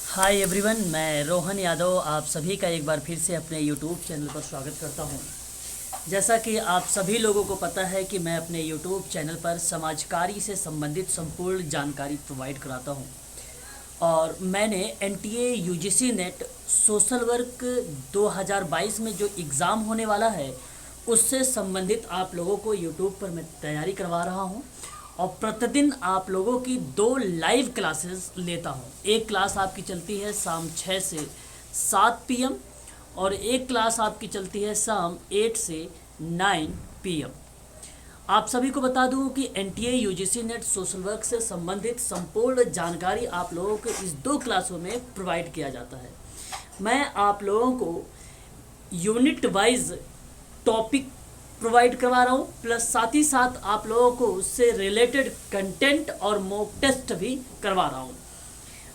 Hi everyone, मैं रोहन यादव आप सभी का एक बार फिर से अपने यूट्यूब चैनल पर स्वागत करता हूं। जैसा कि आप सभी लोगों को पता है कि मैं अपने यूट्यूब चैनल पर समाजकारी से संबंधित संपूर्ण जानकारी प्रोवाइड कराता हूं और मैंने NTA UGC net social work 2022 में जो एग्ज़ाम होने वाला है उससे संबंधित आप लोगों को यूट्यूब पर मैं तैयारी करवा रहा हूं और प्रतिदिन आप लोगों की 2 लाइव क्लासेस लेता हूं। एक क्लास आपकी चलती है शाम 6 से 7 पीएम और एक क्लास आपकी चलती है शाम 8 से 9 पीएम। आप सभी को बता दूं कि NTA UGC net social work से संबंधित संपूर्ण जानकारी आप लोगों को इस 2 क्लासों में प्रोवाइड किया जाता है। मैं आप लोगों को यूनिट वाइज टॉपिक प्रोवाइड करवा रहा हूँ, प्लस साथ ही साथ आप लोगों को उससे रिलेटेड कंटेंट और मॉक टेस्ट भी करवा रहा हूँ।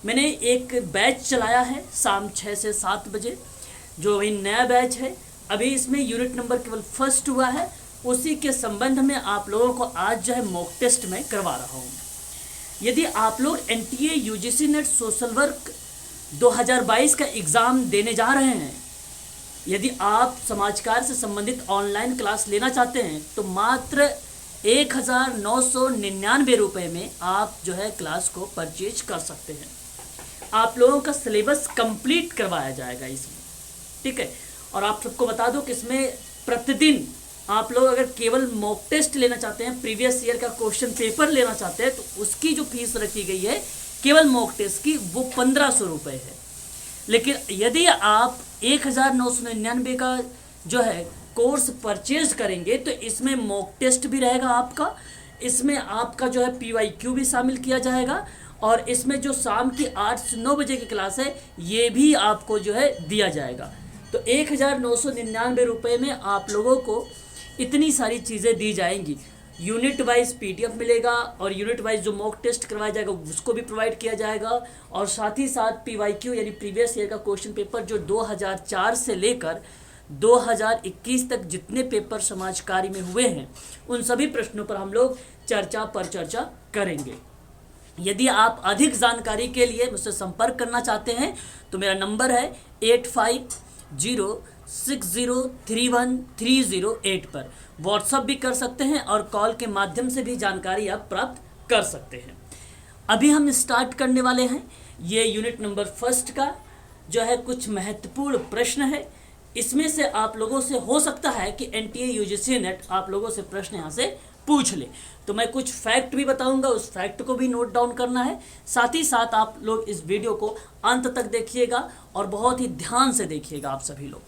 मैंने एक बैच चलाया है शाम 6 से 7 बजे, जो अभी नया बैच है। अभी इसमें यूनिट नंबर केवल फर्स्ट हुआ है, उसी के संबंध में आप लोगों को आज जो है मॉक टेस्ट में करवा रहा हूँ। यदि आप लोग NTA UGC net social work 2022 का एग्ज़ाम देने जा रहे हैं, यदि आप समाजकार से संबंधित ऑनलाइन क्लास लेना चाहते हैं तो मात्र 1999 रुपये में आप जो है क्लास को परचेज कर सकते हैं। आप लोगों का सिलेबस कंप्लीट करवाया जाएगा इसमें, ठीक है। और आप सबको बता दो कि इसमें प्रतिदिन आप लोग अगर केवल मॉक टेस्ट लेना चाहते हैं, प्रीवियस ईयर का क्वेश्चन पेपर लेना चाहते हैं, तो उसकी जो फीस रखी गई है केवल मॉक टेस्ट की वो 1500 रुपये है। लेकिन यदि आप 1999 का जो है कोर्स परचेज करेंगे तो इसमें मॉक टेस्ट भी रहेगा आपका, इसमें आपका जो है पीवाईक्यू भी शामिल किया जाएगा और इसमें जो शाम की 8 से 9 बजे की क्लास है ये भी आपको जो है दिया जाएगा। तो 1999 रुपये में आप लोगों को इतनी सारी चीज़ें दी जाएंगी। यूनिट वाइज पीडीएफ मिलेगा और यूनिट वाइज जो मॉक टेस्ट करवाया जाएगा उसको भी प्रोवाइड किया जाएगा और साथ ही साथ पीवाईक्यू यानी प्रीवियस ईयर का क्वेश्चन पेपर जो 2004 से लेकर 2021 तक जितने पेपर समाजकारी में हुए हैं उन सभी प्रश्नों पर हम लोग चर्चा पर चर्चा करेंगे। यदि आप अधिक जानकारी के लिए मुझसे संपर्क करना चाहते हैं तो मेरा नंबर है 8506031308 पर। व्हाट्सअप भी कर सकते हैं और कॉल के माध्यम से भी जानकारी आप प्राप्त कर सकते हैं। अभी हम स्टार्ट करने वाले हैं। ये यूनिट नंबर फर्स्ट का जो है कुछ महत्वपूर्ण प्रश्न है। इसमें से आप लोगों से हो सकता है कि एनटीए यूजीसी नेट आप लोगों से प्रश्न यहाँ से पूछ ले, तो मैं कुछ फैक्ट भी बताऊंगा, उस फैक्ट को भी नोट डाउन करना है। साथ ही साथ आप लोग इस वीडियो को अंत तक देखिएगा और बहुत ही ध्यान से देखिएगा। आप सभी लोग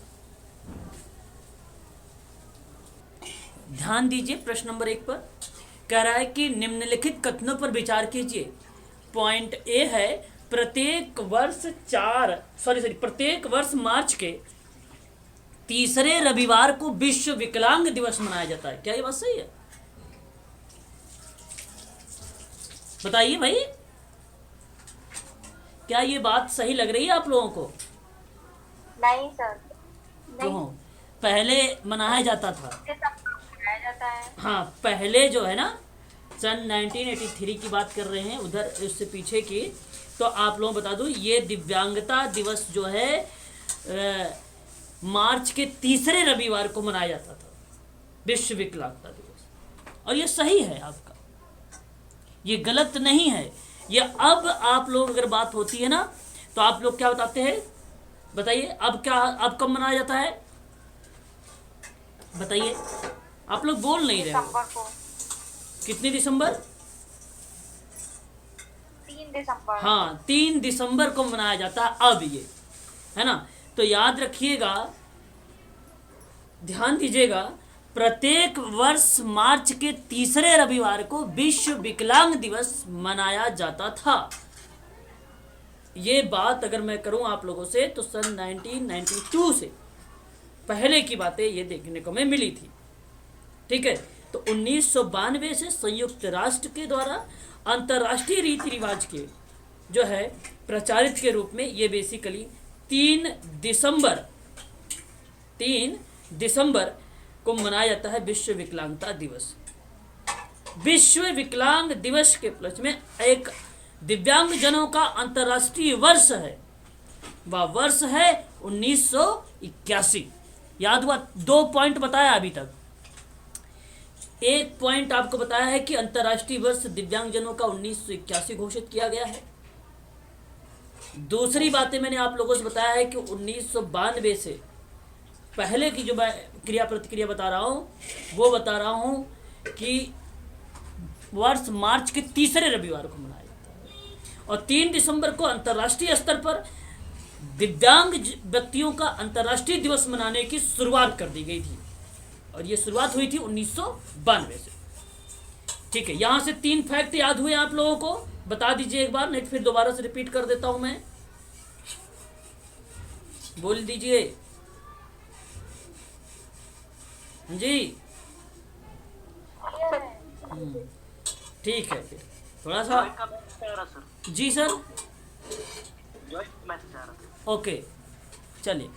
ध्यान दीजिए। प्रश्न नंबर 1 पर कह रहा है कि निम्नलिखित कथनों पर विचार कीजिए। पॉइंट ए है प्रत्येक वर्ष मार्च के तीसरे रविवार को विश्व विकलांग दिवस मनाया जाता है। क्या ये बात सही है? बताइए भाई, क्या ये बात सही लग रही है आप लोगों को? नहीं सर, क्यों? नहीं। पहले मनाया जाता था। ये सब मनाया जाता है। हाँ, पहले जो है ना सन 1983 की बात कर रहे हैं, उधर उससे पीछे की। तो आप लोगों को बता दूं ये दिव्यांगता दिवस जो है मार्च के तीसरे रविवार को मनाया जाता था, विश्व विकलांगता दिवस। और ये सही है आपका, ये गलत नहीं है। ये अब आप लोग अगर बात होती है ना तो आप लोग क्या बताते हैं? बताइए अब क्या, अब कब मनाया जाता है? बताइए, आप लोग बोल नहीं रहे हो। दिसंबर को। कितनी दिसंबर? 3 दिसंबर। हाँ, 3 दिसंबर को मनाया जाता है अब, ये है ना। तो याद रखिएगा, ध्यान दीजिएगा, प्रत्येक वर्ष मार्च के तीसरे रविवार को विश्व विकलांग दिवस मनाया जाता था। ये बात अगर मैं करूं आप लोगों से तो सन 1992 से पहले की बातें ये देखने को मैं मिली थी, ठीक है। तो 1992 से संयुक्त राष्ट्र के द्वारा अंतर्राष्ट्रीय रीति रिवाज के जो है प्रचारित के रूप में ये बेसिकली 3 दिसंबर को मनाया जाता है विश्व विकलांगता दिवस। विश्व विकलांग दिवस के उपलक्ष्य में एक दिव्यांग जनों का अंतर्राष्ट्रीय वर्ष है वह वर्ष है 1981। याद हुआ? 2 पॉइंट बताया अभी तक। एक पॉइंट आपको बताया है कि अंतर्राष्ट्रीय वर्ष दिव्यांगजनों का 1981 घोषित किया गया है। दूसरी बातें मैंने आप लोगों से बताया है कि 1992 से पहले की जो मैं क्रिया प्रतिक्रिया बता रहा हूँ वो बता रहा हूँ कि वर्ष मार्च के तीसरे रविवार को मनाया जाता है और 3 दिसंबर को अंतर्राष्ट्रीय स्तर पर दिव्यांग व्यक्तियों का अंतर्राष्ट्रीय दिवस मनाने की शुरुआत कर दी गई थी और ये शुरुआत हुई थी 1992 से। ठीक है, यहाँ से 3 फैक्ट याद हुए आप लोगों को? बता दीजिए एक बार, नहीं फिर दोबारा से रिपीट कर देता हूं मैं। बोल दीजिए जी। ठीक है, फिर थोड़ा सा जी सर। ओके, चलिए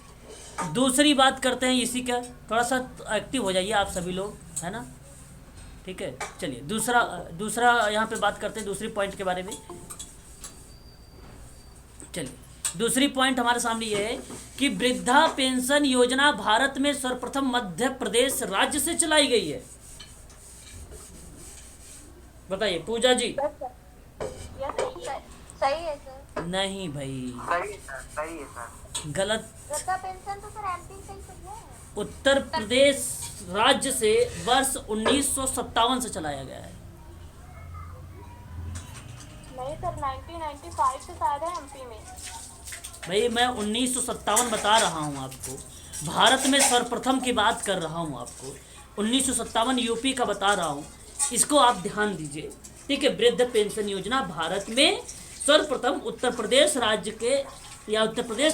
दूसरी बात करते हैं इसी का। थोड़ा सा एक्टिव हो जाइए आप सभी लोग, है ना? ठीक है, चलिए दूसरा यहाँ पे बात करते हैं दूसरी पॉइंट के बारे में। चलिए, दूसरी पॉइंट हमारे सामने ये है कि वृद्धा पेंशन योजना भारत में सर्वप्रथम मध्य प्रदेश राज्य से चलाई गई है। बताइए पूजा जी। सही है सर। नहीं भाई, सही है सर। गलत। वृद्धा पेंशन तो सर एमपी से ही तो है। उत्तर प्रदेश राज्य से वर्ष 1957 से चलाया गया है। नहीं सर, 1995 से शायद है एमपी में। भाई मैं 1957 बता रहा हूँ आपको, भारत में सर्वप्रथम की बात कर रहा हूँ आपको। 1957 यूपी का बता रहा हूँ, इसको आप ध्यान दीजिए। ठीक है, वृद्ध पेंशन योजना भारत में सर्वप्रथम उत्तर प्रदेश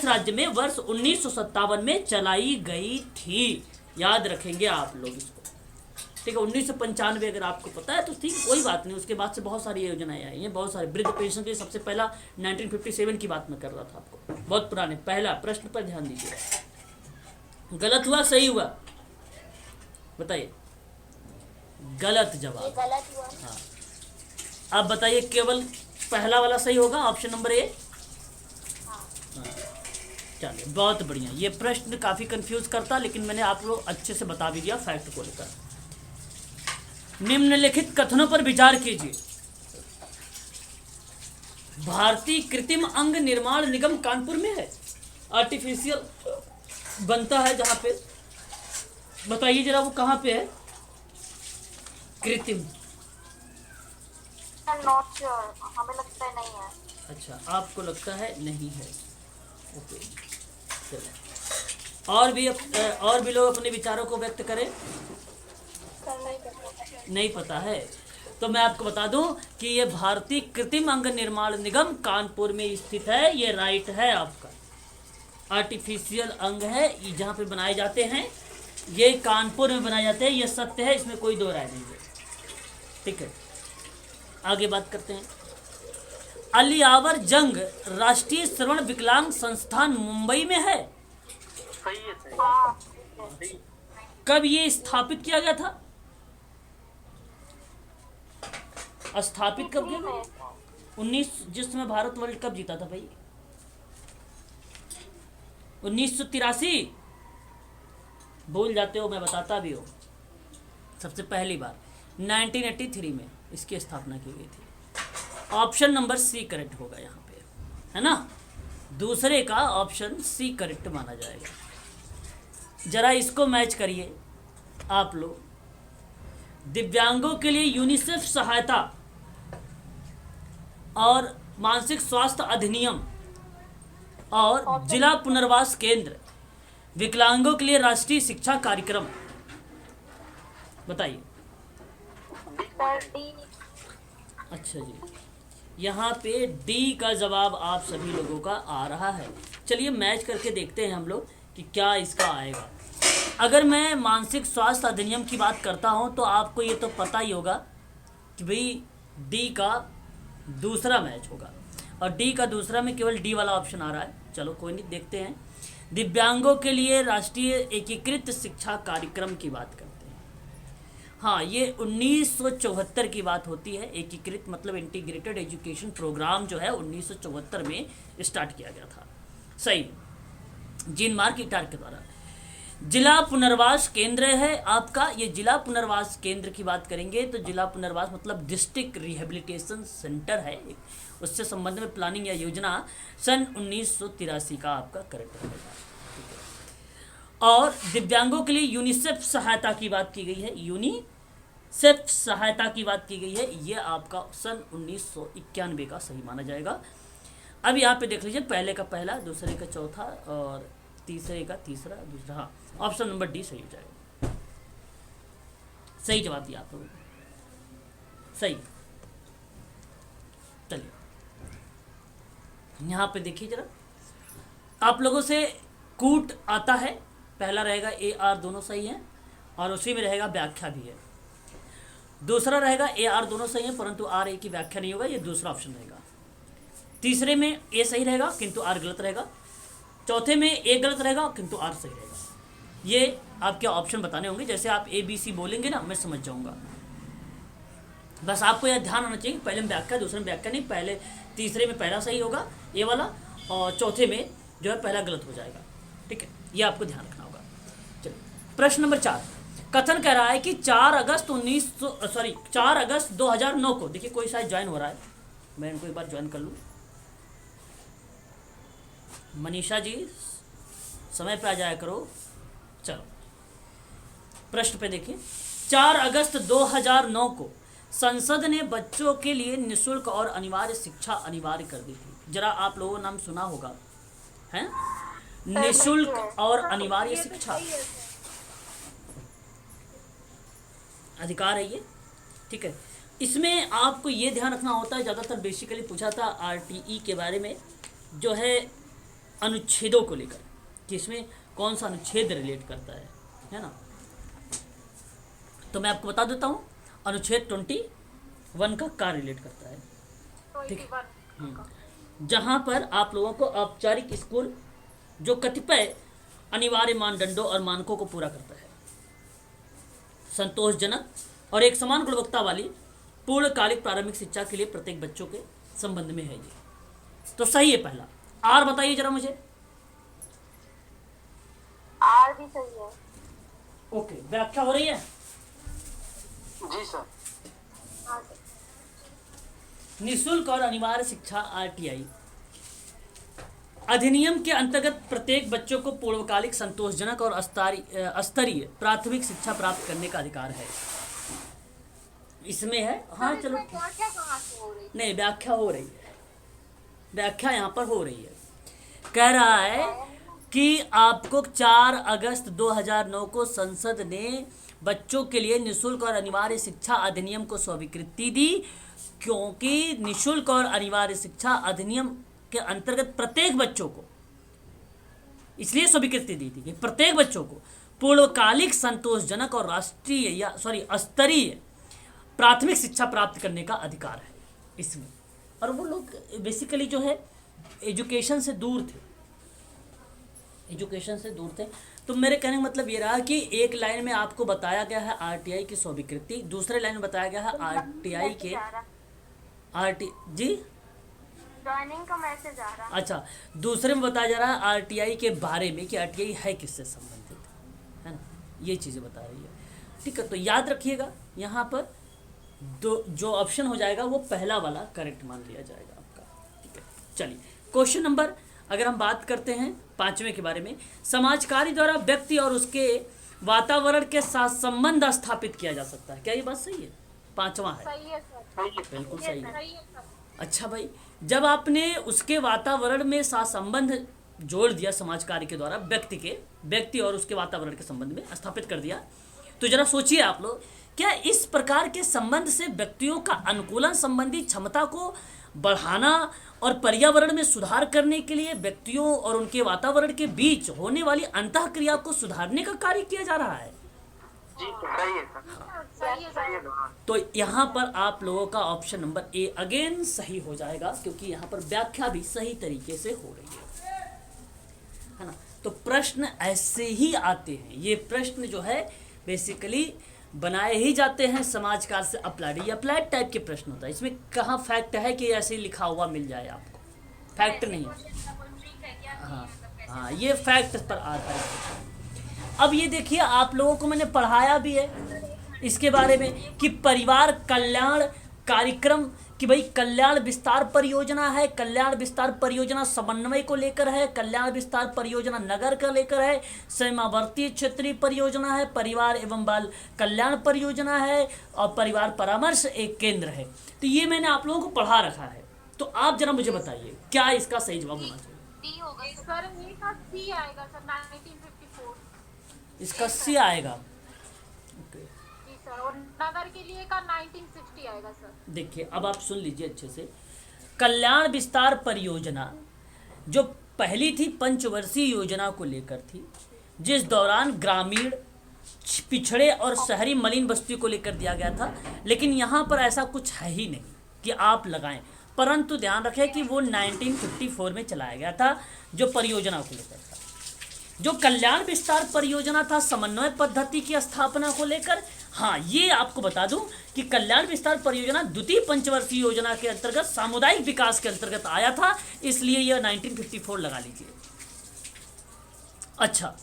राज्य में वर्ष 1957 में चलाई गई थी। याद रखेंगे आप लोग इसको। ठीक है, 1995 अगर आपको पता है तो ठीक, कोई बात नहीं। उसके बाद से बहुत सारी योजनाएं आई हैं, बहुत सारे। वृद्ध पेंशन के सबसे पहला 1957 की बात मैं कर रहा था आपको, बहुत पुराने। पहला प्रश्न पर ध्यान दीजिए। गलत हुआ सही हुआ? बताइए। गलत जवाब। गलत हुआ। हाँ, अब बताइए, केवल पहला वाला सही होगा, ऑप्शन नंबर ए। चलिए, बहुत बढ़िया। ये प्रश्न काफ़ी कंफ्यूज करता, लेकिन मैंने आप लोग अच्छे से बता भी दिया फैक्ट को लेकर। निम्नलिखित कथनों पर विचार कीजिए। भारतीय कृत्रिम अंग निर्माण निगम कानपुर में है, आर्टिफिशियल बनता है जहां पे। बताइए जरा वो कहां पे है? कृत्रिम। नॉट श्योर, हमें लगता है नहीं है। अच्छा, आपको लगता है नहीं है। ओके, चलो। और भी लोग अपने विचारों को व्यक्त करें। नहीं पता है तो मैं आपको बता दूं कि ये भारतीय कृत्रिम अंग निर्माण निगम कानपुर में स्थित है। ये राइट है आपका। आर्टिफिशियल अंग है ये जहाँ पे बनाए जाते हैं, ये कानपुर में बनाए जाते हैं। ये सत्य है, इसमें कोई दो राय नहीं है। ठीक है, आगे बात करते हैं। अलियावर जंग राष्ट्रीय श्रवण विकलांग संस्थान मुंबई में है। सही है, सही हाँ, है। कब ये स्थापित किया गया था? स्थापित कब किया गया? 19 जिस समय भारत वर्ल्ड कप जीता था भाई, 1983। भूल जाते हो, मैं बताता भी हूँ। सबसे पहली बार 1983 में इसकी स्थापना की गई थी। ऑप्शन नंबर सी करेक्ट होगा यहाँ पे, है ना? दूसरे का ऑप्शन सी करेक्ट माना जाएगा। जरा इसको मैच करिए आप लोग। दिव्यांगों के लिए यूनिसेफ सहायता और मानसिक स्वास्थ्य अधिनियम और जिला पुनर्वास केंद्र, विकलांगों के लिए राष्ट्रीय शिक्षा कार्यक्रम। बताइए। अच्छा जी, यहाँ पे डी का जवाब आप सभी लोगों का आ रहा है। चलिए मैच करके देखते हैं हम लोग कि क्या इसका आएगा। अगर मैं मानसिक स्वास्थ्य अधिनियम की बात करता हूँ तो आपको ये तो पता ही होगा कि भाई डी का दूसरा मैच होगा, और डी का दूसरा में केवल डी वाला ऑप्शन आ रहा है। चलो कोई नहीं, देखते हैं। दिव्यांगों के लिए राष्ट्रीय एकीकृत शिक्षा कार्यक्रम की बात करते हैं। हाँ, ये 1974 की बात होती है। एकीकृत मतलब इंटीग्रेटेड एजुकेशन प्रोग्राम जो है 1974 में स्टार्ट किया गया था। सही, जीन मार्क इटार के द्वारा। जिला पुनर्वास केंद्र है आपका, ये जिला पुनर्वास केंद्र की बात करेंगे तो जिला पुनर्वास मतलब डिस्ट्रिक्ट रिहेबिलिटेशन सेंटर है, उससे संबंध में प्लानिंग या योजना सन 1983 का आपका करेक्ट रहेगा। और दिव्यांगों के लिए यूनिसेफ सहायता की बात की गई है, यूनिसेफ सहायता की बात की गई है, ये आपका सन 1991 का सही माना जाएगा। अब यहाँ पे देख लीजिए, पहले का पहला, दूसरे का चौथा और तीसरे का तीसरा, दूसरा, हाँ ऑप्शन नंबर डी सही हो जाएगा। सही जवाब दिया आप लोगों को, सही। चलिए यहाँ पे देखिए जरा, आप लोगों से कूट आता है, पहला रहेगा ए आर दोनों सही हैं और उसी में रहेगा व्याख्या भी है। दूसरा रहेगा ए आर दोनों सही हैं परंतु आर ए की व्याख्या नहीं होगा, ये दूसरा ऑप्शन रहेगा। तीसरे में ए सही रहेगा किंतु आर गलत रहेगा। चौथे में ए गलत रहेगा किंतु आर सही रहेगा। ये आपके ऑप्शन बताने होंगे, जैसे आप ए बी सी बोलेंगे ना मैं समझ जाऊंगा। बस आपको यह ध्यान होना चाहिए, पहले में व्याख्या दूसरे में व्याख्या नहीं, पहले तीसरे में पहला सही होगा ए वाला और चौथे में जो है पहला गलत हो जाएगा। ठीक है, ये आपको ध्यान रखना होगा। चलिए प्रश्न नंबर 4, कथन कह रहा है कि 4 अगस्त 2009 को, देखिए कोई शायद ज्वाइन हो रहा है, मैं इनको एक बार ज्वाइन कर लूँ। मनीषा जी समय पे आ जाया करो। चलो प्रश्न पे देखिए, 4 अगस्त 2009 को संसद ने बच्चों के लिए निःशुल्क और अनिवार्य शिक्षा अनिवार्य कर दी थी। जरा आप लोगों ने नाम सुना होगा, हैं? निःशुल्क और अनिवार्य शिक्षा अधिकार है ये, ठीक है। इसमें आपको ये ध्यान रखना होता है, ज़्यादातर बेसिकली पूछा था आरटीई के बारे में, जो है अनुच्छेदों को लेकर कि इसमें कौन सा अनुच्छेद रिलेट करता है ना। तो मैं आपको बता देता हूँ, अनुच्छेद 21 का क्या रिलेट करता है, ठीक है। जहाँ पर आप लोगों को औपचारिक स्कूल जो कतिपय अनिवार्य मानदंडों और मानकों को पूरा करता है, संतोषजनक और एक समान गुणवत्ता वाली पूर्णकालिक प्रारंभिक शिक्षा के लिए प्रत्येक बच्चों के संबंध में है ये। तो सही है पहला। आर बताइए जरा मुझे। आर भी सही है। ओके, व्याख्या हो रही है? जी सर। हाँ सर। निःशुल्क और अनिवार्य शिक्षा आरटीआई अधिनियम के अंतर्गत प्रत्येक बच्चों को पूर्वकालिक संतोषजनक और स्तरीय प्राथमिक शिक्षा प्राप्त करने का अधिकार है, इसमें है। हाँ चलो, व्याख्या कहाँ से हो रही? नहीं व्याख्या हो रही है, व्याख्या यहाँ पर हो रही है। कह रहा है कि आपको 4 अगस्त 2009 को संसद ने बच्चों के लिए निःशुल्क और अनिवार्य शिक्षा अधिनियम को स्वीकृति दी, क्योंकि निःशुल्क और अनिवार्य शिक्षा अधिनियम के अंतर्गत प्रत्येक बच्चों को, इसलिए स्वीकृति दी थी कि प्रत्येक बच्चों को पूर्वकालिक संतोषजनक और स्तरीय प्राथमिक शिक्षा प्राप्त करने का अधिकार है इसमें। और वो लोग बेसिकली जो है एजुकेशन से दूर थे, तो मेरे कहने का मतलब ये रहा कि एक लाइन में आपको बताया गया है आरटीआई की स्वीकृति, दूसरे लाइन में बताया गया है आरटीआई के जी ज्वाइनिंग का मैसेज आ रहा। अच्छा, दूसरे में बताया जा रहा है आरटीआई के बारे में कि आरटीआई है किससे संबंधित, है ना, ये चीज़ें बता रही है। ठीक है, तो याद रखिएगा यहाँ पर जो ऑप्शन हो जाएगा वो पहला वाला करेक्ट मान लिया जाएगा आपका। ठीक है, चलिए क्वेश्चन नंबर, अगर हम बात करते हैं 5वें के बारे में, समाज कार्य द्वारा व्यक्ति और उसके वातावरण के साथ संबंध स्थापित किया जा सकता है। क्या ये बात सही है? 5वां है, सही है सर। बिल्कुल ये सही है। सही है सर। अच्छा भाई, जब आपने उसके वातावरण में साथ संबंध जोड़ दिया समाज कार्य के द्वारा व्यक्ति और उसके वातावरण के संबंध में स्थापित कर दिया, तो जरा सोचिए आप लोग, क्या इस प्रकार के संबंध से व्यक्तियों का अनुकूलन संबंधी क्षमता को बढ़ाना और पर्यावरण में सुधार करने के लिए व्यक्तियों और उनके वातावरण के बीच होने वाली अंतःक्रिया को सुधारने का कार्य किया जा रहा है? जी सही है सर। सही है सही है सर। दोनों। तो यहाँ पर आप लोगों का ऑप्शन नंबर ए अगेन सही हो जाएगा, क्योंकि यहाँ पर व्याख्या भी सही तरीके से हो रही है ना। तो प्रश्न ऐसे ही आते हैं, ये प्रश्न जो है बेसिकली बनाए ही जाते हैं समाज कार्य से अप्लाइड, ये अप्लाइड टाइप के प्रश्न होता है। इसमें कहाँ फैक्ट है कि ऐसे ही लिखा हुआ मिल जाए आपको, फैक्ट नहीं है। हाँ, हाँ, ये फैक्ट पर आधारित है। अब ये देखिए, आप लोगों को मैंने पढ़ाया भी है इसके बारे में कि परिवार कल्याण कार्यक्रम, कि भाई कल्याण विस्तार परियोजना है, कल्याण विस्तार परियोजना समन्वय को लेकर है, कल्याण विस्तार परियोजना नगर का लेकर है, सीमावर्ती क्षेत्रीय परियोजना है, परिवार एवं बाल कल्याण परियोजना है, और परिवार परामर्श एक केंद्र है। तो ये मैंने आप लोगों को पढ़ा रखा है। तो आप जरा मुझे बताइए क्या इसका सही जवाब होना चाहिए? डी होगा सर, ये का सी आएगा सर, 1954। इसका सी आएगा। ओके, जी सर, और नगर के लिए का 1960 आएगा सर। देखिए अब आप सुन लीजिए अच्छे से। कल्याण विस्तार परियोजना जो पहली थी पंचवर्षीय योजना को लेकर थी, जिस दौरान ग्रामीण, पिछड़े और शहरी मलिन बस्ती को लेकर दिया गया था। लेकिन यहाँ पर ऐसा कुछ है ही नहीं कि आप लगाएं, परंतु ध्यान रखें कि वो 1954 में चलाया गया था, जो परियोजना को लेकर था। जो कल्याण विस्तार परियोजना था समन्वय पद्धति की स्थापना को लेकर, हाँ ये आपको बता दूं कि कल्याण विस्तार परियोजना द्वितीय पंचवर्षीय योजना के अंतर्गत सामुदायिक विकास के अंतर्गत आया था, इसलिए यह 1954 लगा लीजिए। अच्छा,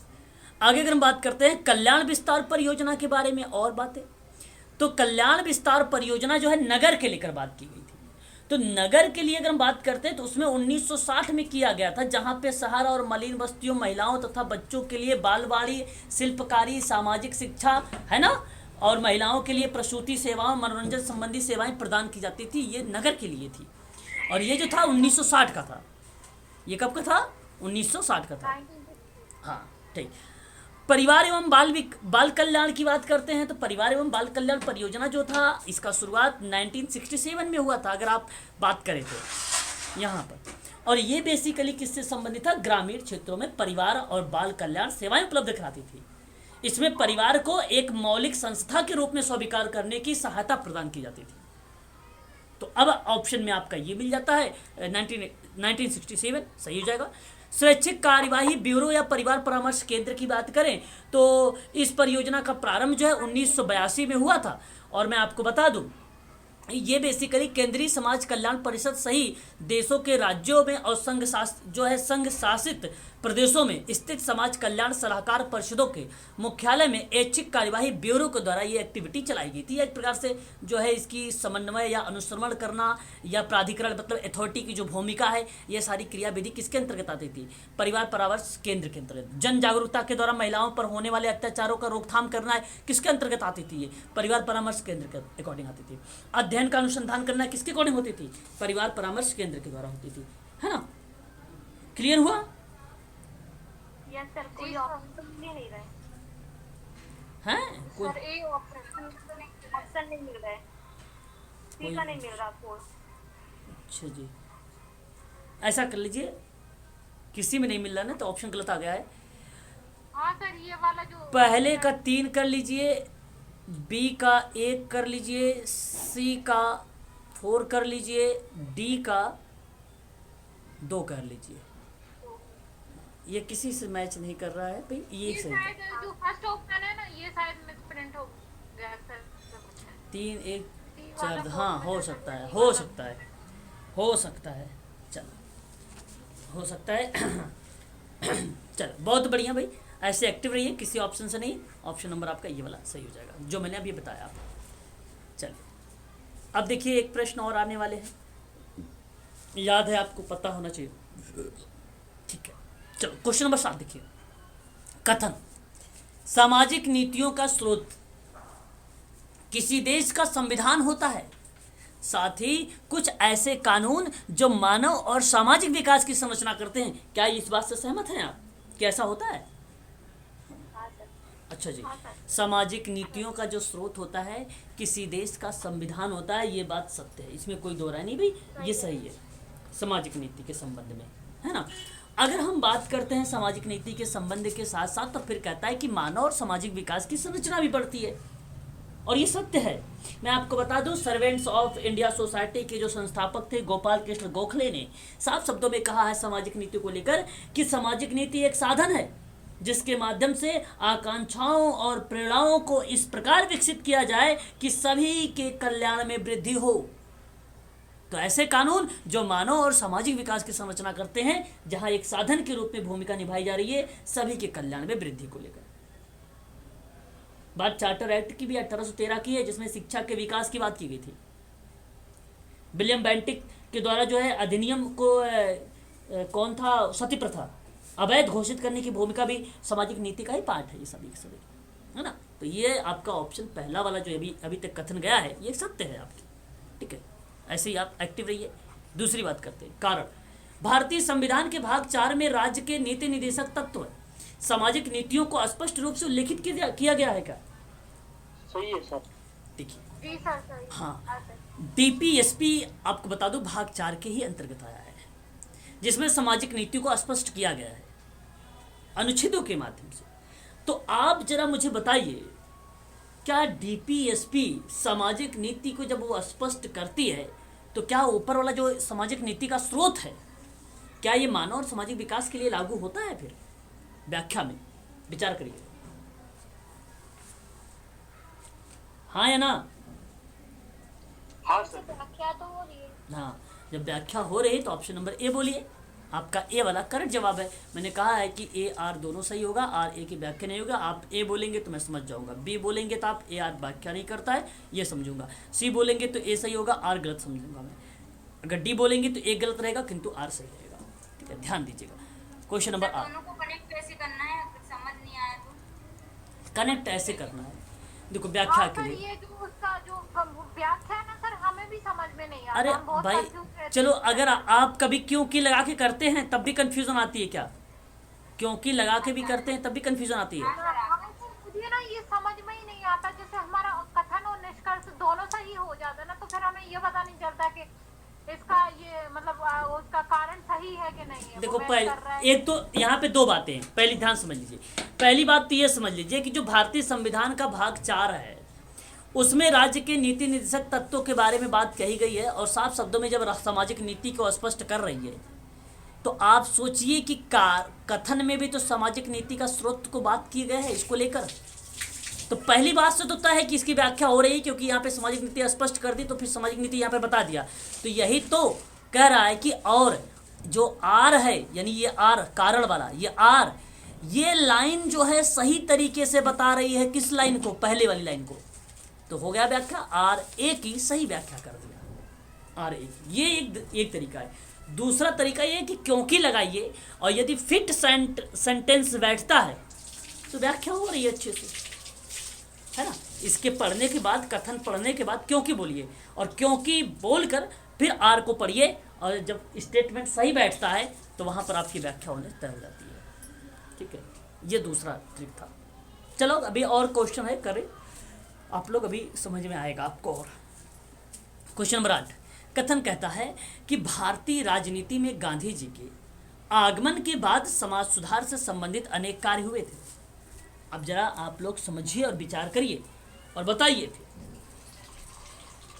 आगे अगर हम बात करते हैं कल्याण विस्तार परियोजना के बारे में और बातें, तो कल्याण विस्तार परियोजना जो है नगर के लेकर बात की गई थी। तो नगर के लिए अगर हम बात करते हैं तो उसमें 1960 में किया गया था, जहां पे शहर और मलिन बस्तियों, महिलाओं तथा बच्चों के लिए बालवाड़ी, शिल्पकारी, सामाजिक शिक्षा, है ना, और महिलाओं के लिए प्रसूति सेवाओं, मनोरंजन संबंधी सेवाएं प्रदान की जाती थी। ये नगर के लिए थी, और ये जो था 1960 का था। ये कब का था? 1960 का था। हाँ ठीक। परिवार एवं बाल कल्याण की बात करते हैं तो परिवार एवं बाल कल्याण परियोजना जो था, इसका शुरुआत 1967 में हुआ था, अगर आप बात करें तो यहाँ पर। और ये बेसिकली किससे संबंधित था? ग्रामीण क्षेत्रों में परिवार और बाल कल्याण सेवाएं उपलब्ध कराती थी। इसमें परिवार को एक मौलिक संस्था के रूप में स्वीकार करने की सहायता प्रदान की जाती थी। तो अब ऑप्शन में आपका ये मिल जाता है 1967 सही हो जाएगा। स्वैच्छिक कार्यवाही ब्यूरो या परिवार परामर्श केंद्र की बात करें तो इस परियोजना का प्रारंभ जो है 1982 में हुआ था। और मैं आपको बता दूं, ये बेसिकली केंद्रीय समाज कल्याण परिषद सही देशों के राज्यों में और संघ शासित प्रदेशों में स्थित समाज कल्याण सलाहकार परिषदों के मुख्यालय में ऐच्छिक कार्यवाही ब्यूरो के द्वारा ये एक्टिविटी चलाई गई थी। एक प्रकार से जो है इसकी समन्वय या अनुश्रवण करना या प्राधिकरण मतलब अथॉरिटी की जो भूमिका है, ये सारी क्रियाविधि किसके अंतर्गत आती थी? परिवार परामर्श केंद्र के अंतर्गत। जन जागरूकता के द्वारा महिलाओं पर होने वाले अत्याचारों का रोकथाम करना है, किसके अंतर्गत आती थी? ये परिवार परामर्श केंद्र के अकॉर्डिंग आती थी। अध्ययन का अनुसंधान करना किसके अकॉर्डिंग होती थी? परिवार परामर्श केंद्र के द्वारा होती थी, है ना। क्लियर हुआ? यस सर, कोई ऑप्शन नहीं रहा है हैं सर, ए ऑप्शन नहीं मिल रहा है, सी का नहीं मिल रहा आपको। अच्छा जी, ऐसा कर लीजिए, किसी में नहीं मिल रहा ना तो ऑप्शन गलत आ गया है। हाँ सर, ये वाला जो पहले का 3 कर लीजिए, बी का 1 कर लीजिए, सी का 4 कर लीजिए, डी का 2 कर लीजिए। ये किसी से मैच नहीं कर रहा है भाई, ये सही है। शायद जो फर्स्ट ऑप्शन है ना, ये शायद मिसप्रिंट हो गया सर। 3 1 डी वाला 4, हाँ हो सकता है, हो सकता है, हो सकता है, चलो हो सकता है। चलो बहुत बढ़िया भाई, ऐसे एक्टिव रहिए, किसी ऑप्शन से नहीं। ऑप्शन नंबर आपका ये वाला सही हो जाएगा जो मैंने अभी बताया आपको। चलिए अब देखिए, एक प्रश्न और आने वाले हैं, याद है आपको, पता होना चाहिए, ठीक है। चलो क्वेश्चन नंबर 7 देखिए। कथन: सामाजिक नीतियों का स्रोत किसी देश का संविधान होता है। साथ ही कुछ ऐसे कानून जो मानव और सामाजिक विकास की संरचना करते हैं। क्या इस बात से सहमत हैं आप कि ऐसा होता है? अच्छा जी, सामाजिक नीतियों का जो स्रोत होता है किसी देश का संविधान होता है, ये बात सत्य है, इसमें कोई दो राय नहीं भाई, ये सही है सामाजिक नीति के संबंध में, है ना। अगर हम बात करते हैं सामाजिक नीति के संबंध के साथ साथ, तो फिर कहता है कि मानव और सामाजिक विकास की संरचना भी बढ़ती है, और ये सत्य है। मैं आपको बता दूं, सर्वेंट्स ऑफ इंडिया सोसाइटी के जो संस्थापक थे गोपाल कृष्ण गोखले ने साफ शब्दों में कहा है सामाजिक नीति को लेकर कि सामाजिक नीति एक साधन है जिसके माध्यम से आकांक्षाओं और प्रेरणाओं को इस प्रकार विकसित किया जाए कि सभी के कल्याण में वृद्धि हो। तो ऐसे कानून जो मानव और सामाजिक विकास की संरचना करते हैं, जहां एक साधन के रूप में भूमिका निभाई जा रही है सभी के कल्याण में वृद्धि को लेकर। बात चार्टर एक्ट की भी 1813 की है, जिसमें शिक्षा के विकास की बात की गई थी। विलियम बेंटिक के द्वारा जो है अधिनियम को कौन था, सती प्रथा अवैध घोषित करने की भूमिका भी सामाजिक नीति का ही पार्ट है, ये सभी है ना। तो ये आपका ऑप्शन पहला वाला जो अभी तक कथन गया है ये सत्य है आपकी, ठीक है। ऐसे ही आप एक्टिव रहिए। दूसरी बात करते हैं, कारण। भारतीय संविधान के भाग 4 में राज्य के नीति निर्देशक तत्व सामाजिक नीतियों को स्पष्ट रूप से उल्लेखित किया गया है क्या? सही है सर। ठीक है, जी सर सही। हाँ। डीपीएसपी आपको बता दूं भाग 4 के ही अंतर्गत आया है, जिसमें सामाजिक नीतियों को स्पष्ट किया गया है अनुच्छेदों के माध्यम से। तो आप जरा मुझे बताइए, क्या डीपीएसपी सामाजिक नीति को जब वो स्पष्ट करती है तो क्या ऊपर वाला जो सामाजिक नीति का स्रोत है, क्या ये मानव और सामाजिक विकास के लिए लागू होता है? फिर व्याख्या में विचार करिए, हाँ या ना? हाँ सर। व्याख्या तो हो रही है। हाँ, जब व्याख्या हो रही है तो ऑप्शन नंबर ए बोलिए। आपका ए वाला करेक्ट जवाब है। मैंने कहा है कि ए आर दोनों सही होगा, आर ए की व्याख्या नहीं होगा। आप ए बोलेंगे तो मैं समझ जाऊंगा, बी बोलेंगे तो आप ए आर व्याख्या नहीं करता है ये समझूंगा, सी बोलेंगे तो ए सही होगा, आर गलत समझूंगा मैं। अगर डी बोलेंगे तो ए गलत रहेगा किंतु आर सही रहेगा, ठीक है, ध्यान दीजिएगा। क्वेश्चन नंबर 8, दोनों को कनेक्ट कैसे करना है, अगर समझ नहीं आया तो? कनेक्ट ऐसे करना है, देखो व्याख्या के सर लिए। ये जो उसका जो व्याख्या है ना सर, हमें भी समझ में नहीं आता। अरे हम बहुत भाई confused रहते चलो, हैं। अगर आप कभी क्योंकि लगा के करते हैं तब भी कंफ्यूजन आती है क्या? क्योंकि लगा के भी करते हैं तब भी कंफ्यूजन आती है? हाँ सर, मुझे ना ये समझ में ही नहीं आता। जैसे हमारा कथन और निष्कर्ष दोनों सही हो जाता ना, तो फिर हमें ये पता नहीं चलता कि इसका ये मतलब उसका कारण सही है कि नहीं है। देखो वो मैच कर रहा है। एक तो यहाँ पे दो बातें हैं, पहली ध्यान समझ लीजिए। पहली बात तो ये समझ लीजिए कि जो भारतीय संविधान का भाग 4 है उसमें राज्य के नीति निर्देशक तत्वों के बारे में बात कही गई है, और साफ शब्दों में जब सामाजिक नीति को स्पष्ट कर रही है तो आप सोचिए कि कथन में भी तो सामाजिक नीति का स्रोत को बात की गई है इसको लेकर। तो पहली बात से तो तय है कि इसकी व्याख्या हो रही है, क्योंकि यहाँ पे सामाजिक नीति स्पष्ट कर दी तो फिर सामाजिक नीति यहाँ पे बता दिया। तो यही तो कह रहा है कि और जो आर है, यानी ये आर कारण वाला, ये आर, ये लाइन जो है सही तरीके से बता रही है किस लाइन को? पहले वाली लाइन को। तो हो गया व्याख्या, आर ए की सही व्याख्या कर दिया, आर ए। ये एक तरीका है। दूसरा तरीका ये है कि क्योंकि लगाइए और यदि फिट सेंटेंस बैठता है तो व्याख्या हो रही है अच्छे से, है ना। इसके पढ़ने के बाद, कथन पढ़ने के बाद क्योंकि बोलिए, और क्योंकि बोलकर फिर आर को पढ़िए, और जब स्टेटमेंट सही बैठता है तो वहाँ पर आपकी व्याख्या होने तय हो जाती है, ठीक है। ये दूसरा ट्रिक था। चलो अभी और क्वेश्चन है, करें आप लोग, अभी समझ में आएगा आपको। और क्वेश्चन नंबर 8, कथन कहता है कि भारतीय राजनीति में गांधी जी के आगमन के बाद समाज सुधार से संबंधित अनेक कार्य हुए थे। अब जरा आप लोग समझिए और विचार करिए और बताइए फिर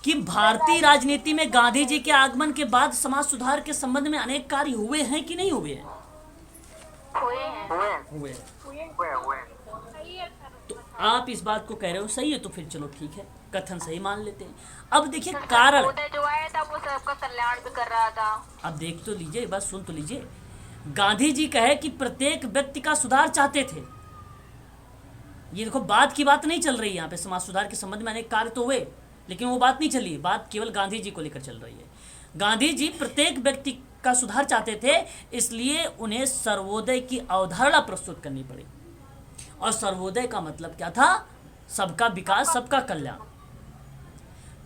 कि भारतीय राजनीति में गांधी जी के आगमन के बाद समाज सुधार के संबंध में अनेक कार्य हुए हैं कि नहीं हुए हैं? हुए हैं। हुए हैं। सही है सर। तो आप इस बात को कह रहे हो सही है, तो फिर चलो ठीक है, कथन सही मान लेते हैं। अब देखिए कारण, मोदी जो आया था वो सबका कल्याण भी कर रहा था। अब देख तो लीजिए, बस सुन तो लीजिए। गांधी जी कहे कि प्रत्येक व्यक्ति का सुधार चाहते थे। ये देखो, बात की बात नहीं चल रही है यहाँ पे, समाज सुधार के संबंध में अनेक कार्य तो हुए, लेकिन वो बात नहीं चली, बात केवल गांधी जी को लेकर चल रही है। गांधी जी प्रत्येक व्यक्ति का सुधार चाहते थे, इसलिए उन्हें सर्वोदय की अवधारणा प्रस्तुत करनी पड़ी। और सर्वोदय का मतलब क्या था? सबका विकास, सबका कल्याण।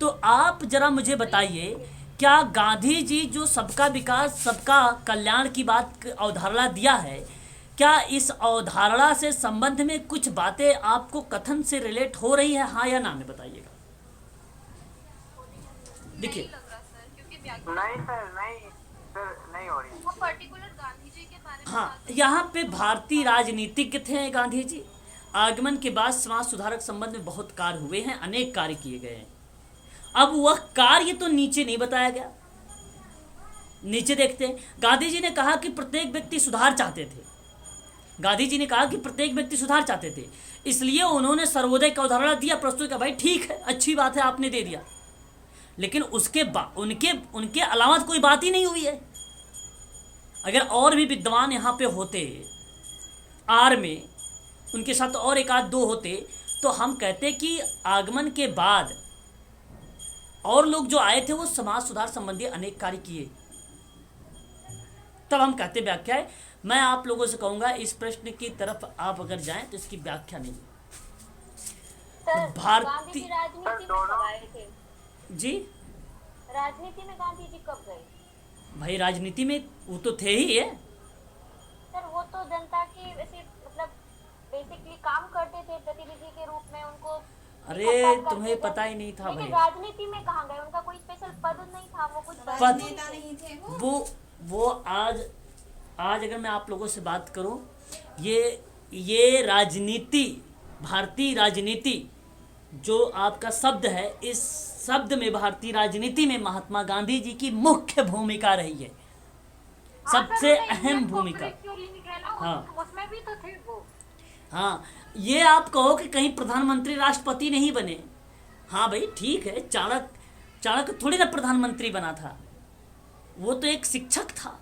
तो आप जरा मुझे बताइए, क्या गांधी जी जो सबका विकास, सबका कल्याण की बात अवधारणा दिया है, क्या इस अवधारणा से संबंध में कुछ बातें आपको कथन से रिलेट हो रही है, हाँ या ना में बताइएगा। देखिए, नहीं सर, नहीं हो रही। वो पर्टिकुलर गांधी जी के बारे में हाँ, यहाँ पे भारतीय राजनीतिज्ञ थे गांधी जी। आगमन के बाद समाज सुधारक संबंध में बहुत कार्य हुए हैं, अनेक कार्य किए गए हैं। अब वह कार्य तो नीचे नहीं बताया गया। नीचे देखते हैं, गांधी जी ने कहा कि प्रत्येक व्यक्ति सुधार चाहते थे। गांधी जी ने कहा कि प्रत्येक व्यक्ति सुधार चाहते थे, इसलिए उन्होंने सर्वोदय का उदाहरण दिया, प्रस्तुत किया। भाई ठीक है, अच्छी बात है, आपने दे दिया। लेकिन उसके उनके उनके अलावा तो कोई बात ही नहीं हुई है। अगर और भी विद्वान यहाँ पे होते आर में, उनके साथ और एक आध दो होते, तो हम कहते कि आगमन के बाद और लोग जो आए थे वो समाज सुधार संबंधी अनेक कार्य किए, तब हम कहते व्याख्या है। मैं आप लोगों से कहूंगा इस प्रश्न की तरफ आप अगर जाएं तो इसकी व्याख्या नहीं है। सर भारती- गांधी जी राजनीति में कब आए थे? जी राजनीति में गांधी जी कब गए? भाई राजनीति में वो तो थे ही है। सर वो तो जनता के वैसे मतलब बेसिकली काम करते थे, प्रतिनिधि के रूप में उनको अरे इकट्ठा करते तुम्हें थे। पता ही नहीं था लेकिन भाई। राजनीति में कहाँ गए? उनका कोई स्पेशल पद नहीं था, वो कुछ पद राजनेता नहीं थे वो आज अगर मैं आप लोगों से बात करूं, ये राजनीति, भारतीय राजनीति जो आपका शब्द है, इस शब्द में भारतीय राजनीति में महात्मा गांधी जी की मुख्य भूमिका रही है, सबसे अहम भूमिका। हाँ। उसमें भी तो थे वो। हाँ, ये आप कहो कि कहीं प्रधानमंत्री राष्ट्रपति नहीं बने। हाँ भाई ठीक है, चाणक्य थोड़ी ना प्रधानमंत्री बना था, वो तो एक शिक्षक था,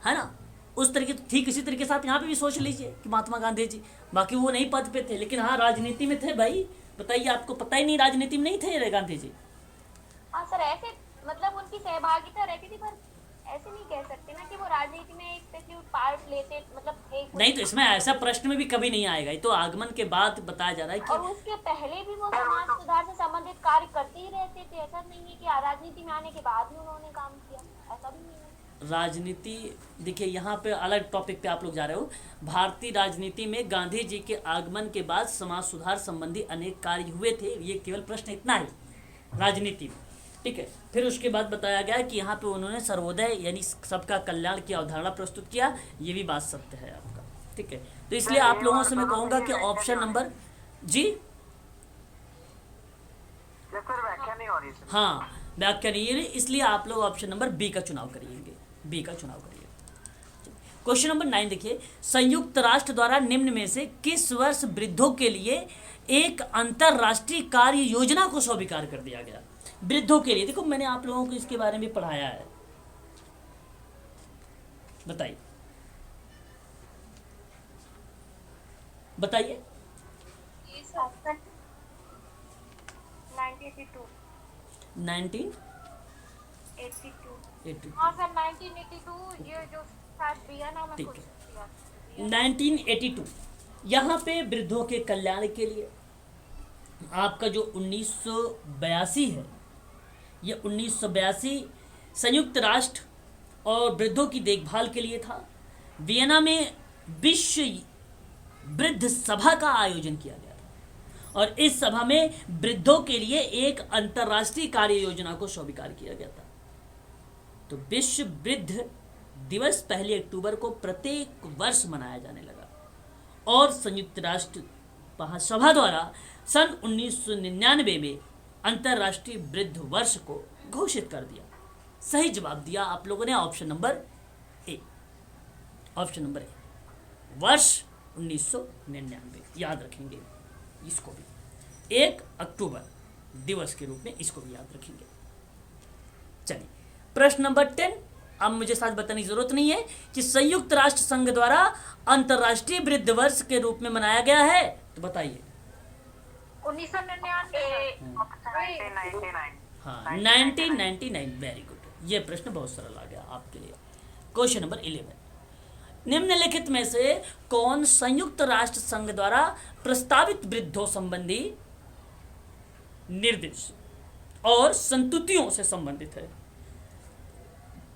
है ना। उस तरीके ठीक इसी तरीके से आप यहाँ पे भी सोच लीजिए कि महात्मा गांधी जी, बाकी वो नहीं पद पे थे, लेकिन हाँ राजनीति में थे भाई। बताइए, आपको पता ही नहीं राजनीति में नहीं थे गांधी जी? हाँ सर, ऐसे मतलब उनकी सहभागिता रहती थी, पर ऐसे नहीं कह सकते ना कि वो राजनीति में एक स्पेशली पार्ट लेते, मतलब थे। नहीं, तो इसमें ऐसा प्रश्न में भी कभी नहीं आएगा। ये तो आगमन के बाद बताया जा रहा है और कि उसके पहले भी वो समाज सुधार से संबंधित कार्य करते ही रहते थे। ऐसा नहीं है कि राजनीति में आने के बाद ही उन्होंने काम किया, ऐसा भी नहीं है। राजनीति, देखिए यहाँ पे अलग टॉपिक पे आप लोग जा रहे हो। भारतीय राजनीति में गांधी जी के आगमन के बाद समाज सुधार संबंधी अनेक कार्य हुए थे, ये केवल प्रश्न इतना है राजनीति में, ठीक है। फिर उसके बाद बताया गया कि यहाँ पे उन्होंने सर्वोदय यानी सबका कल्याण की अवधारणा प्रस्तुत किया, ये भी बात सत्य है आपका, ठीक है। तो इसलिए आप लोगों से मैं कहूँगा कि ऑप्शन नंबर जी, सर व्याख्या नहीं हो रही सर। हाँ व्याख्या नहीं है, इसलिए आप लोग ऑप्शन नंबर बी का चुनाव करिएंगे, बी का चुनाव करिए। क्वेश्चन नंबर 9 देखिए, संयुक्त राष्ट्र द्वारा निम्न में से किस वर्ष वृद्धों के लिए एक अंतरराष्ट्रीय कार्य योजना को स्वीकार कर दिया गया? वृद्धों के लिए, देखो मैंने आप लोगों को इसके बारे में पढ़ाया है, बताइए बताइए। 1982 हाँ सर 1982, ये जो शायद वियना में ठीक कुछ है। किया। 1982 यहाँ पे वृद्धों के कल्याण के लिए आपका जो 1982 है, ये 1982 संयुक्त राष्ट्र और वृद्धों की देखभाल के लिए था। वियना में विश्व वृद्ध सभा का आयोजन किया गया था और इस सभा में वृद्धों के लिए एक अंतर्राष्ट्रीय कार्य योजना को स्वीकार किया गया था। तो विश्व वृद्ध दिवस 1 अक्टूबर को प्रत्येक वर्ष मनाया जाने लगा और संयुक्त राष्ट्र महासभा द्वारा सन 1999 में अंतर्राष्ट्रीय वृद्ध वर्ष को घोषित कर दिया। सही जवाब दिया आप लोगों ने ऑप्शन नंबर ए, ऑप्शन नंबर ए, वर्ष 1999, याद रखेंगे इसको भी, 1 अक्टूबर दिवस के रूप में इसको भी याद रखेंगे। चलिए प्रश्न नंबर 10, अब मुझे साथ बताने की जरूरत नहीं है कि संयुक्त राष्ट्र संघ द्वारा अंतर्राष्ट्रीय वृद्ध वर्ष के रूप में मनाया गया है, तो बताइए। 1999 हाँ 1999, वेरी गुड, ये प्रश्न बहुत सरल आ गया आपके लिए। क्वेश्चन नंबर 11, निम्नलिखित में से कौन संयुक्त राष्ट्र संघ द्वारा प्रस्तावित वृद्धों संबंधी निर्देश और संतुतियों से संबंधित है?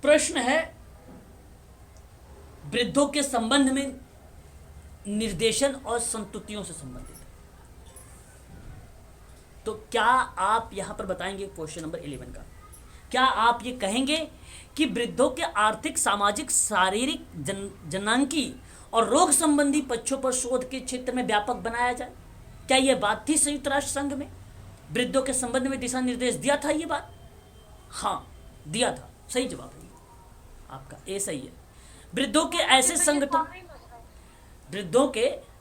प्रश्न है वृद्धों के संबंध में निर्देशन और संतुतियों से संबंधित है। तो क्या आप यहां पर बताएंगे क्वेश्चन नंबर 11 का, क्या आप ये कहेंगे कि वृद्धों के आर्थिक, सामाजिक, शारीरिक, जनांकी और रोग संबंधी पक्षों पर शोध के क्षेत्र में व्यापक बनाया जाए? क्या यह बात थी संयुक्त राष्ट्र संघ में? वृद्धों के संबंध में दिशा निर्देश दिया था ये बात? हाँ दिया था, सही जवाब है आपका, ए सही है। वृद्धों के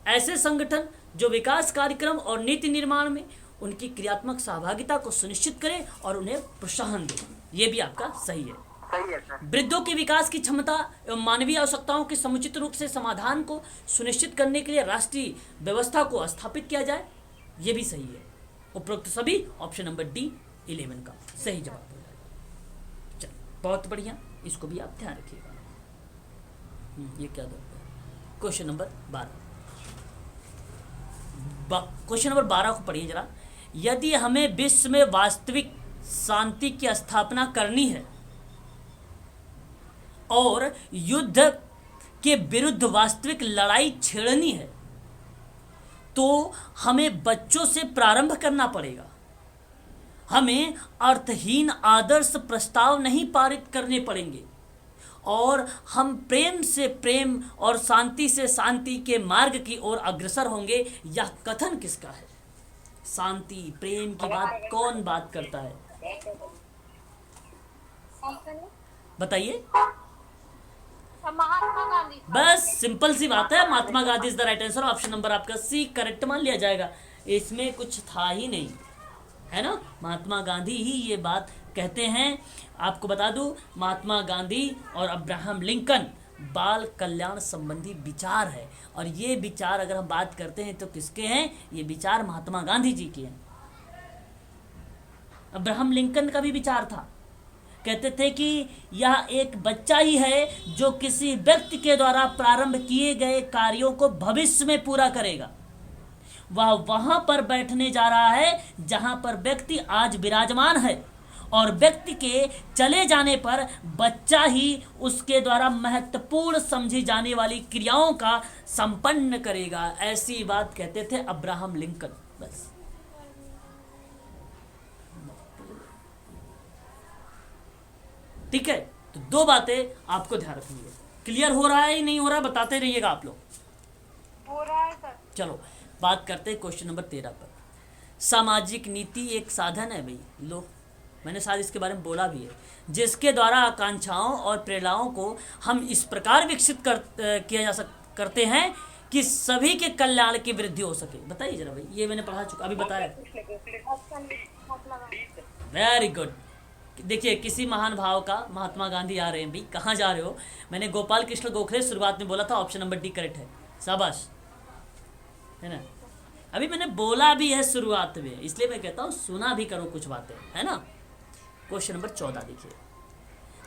ऐसे संगठन जो विकास कार्यक्रम और नीति निर्माण में उनकी क्रियात्मक सहभागिता को सुनिश्चित करें और उन्हें प्रोत्साहन दें। ये भी आपका सही है। सही है सर। वृद्धों के विकास की क्षमता एवं मानवीय आवश्यकताओं के समुचित रूप से समाधान को सुनिश्चित करने के लिए राष्ट्रीय व्यवस्था को स्थापित किया जाए। ये भी सही है। उपरोक्त सभी ऑप्शन नंबर डी 11 का सही जवाब हो जाएगा। चलो, बहुत बढ़िया, इसको भी आप ध्यान रखिएगा। ये क्या दो, क्वेश्चन नंबर 12। क्वेश्चन नंबर 12 को पढ़िए जरा। यदि हमें विश्व में वास्तविक शांति की स्थापना करनी है और युद्ध के विरुद्ध वास्तविक लड़ाई छेड़नी है तो हमें बच्चों से प्रारंभ करना पड़ेगा। हमें अर्थहीन आदर्श प्रस्ताव नहीं पारित करने पड़ेंगे और हम प्रेम से प्रेम और शांति से शांति के मार्ग की ओर अग्रसर होंगे। यह कथन किसका है? शांति प्रेम की बात कौन बात करता है? बताइए। महात्मा गांधी। बस सिंपल सी बात है, Mahatma Gandhi is the right answer. Option number आपका सी करेक्ट मान लिया जाएगा। इसमें कुछ था ही नहीं, है ना। महात्मा गांधी ही ये बात कहते हैं। आपको बता दूं, महात्मा गांधी और अब्राहम लिंकन बाल कल्याण संबंधी विचार है। और ये विचार अगर हम बात करते हैं तो किसके हैं? ये विचार महात्मा गांधी जी के हैं। अब्राहम लिंकन का भी विचार था। कहते थे कि यह एक बच्चा ही है जो किसी व्यक्ति के द्वारा प्रारंभ किए गए कार्यों को भविष्य में पूरा करेगा। वह वहां पर बैठने जा रहा है जहां पर व्यक्ति आज विराजमान है और व्यक्ति के चले जाने पर बच्चा ही उसके द्वारा महत्वपूर्ण समझी जाने वाली क्रियाओं का संपन्न करेगा। ऐसी बात कहते थे अब्राहम लिंकन। बस ठीक है। तो दो बातें आपको ध्यान रखनी है। क्लियर हो रहा है या नहीं हो रहा है बताते रहिएगा आप लोग। हो रहा है सर। चलो बात करते हैं क्वेश्चन नंबर 13 पर। सामाजिक नीति एक साधन है भाई। लो, मैंने शायद इसके बारे में बोला भी है, जिसके द्वारा आकांक्षाओं और प्रेरणाओं को हम इस प्रकार विकसित करते हैं कि सभी के कल्याण की वृद्धि हो सके। बताइए जरा भाई, ये मैंने पढ़ा चुका, अभी बताया। Very good. देखिए, किसी महान भाव का महात्मा गांधी आ रहे हैं भाई। कहाँ जा रहे हो? मैंने गोपाल कृष्ण गोखले शुरुआत में बोला था, ऑप्शन नंबर डी करेक्ट है। शाबाश, है ना। अभी मैंने बोला भी है शुरुआत में, इसलिए मैं कहता हूँ सुना भी करो कुछ बातें, है ना। क्वेश्चन नंबर 14 देखिए।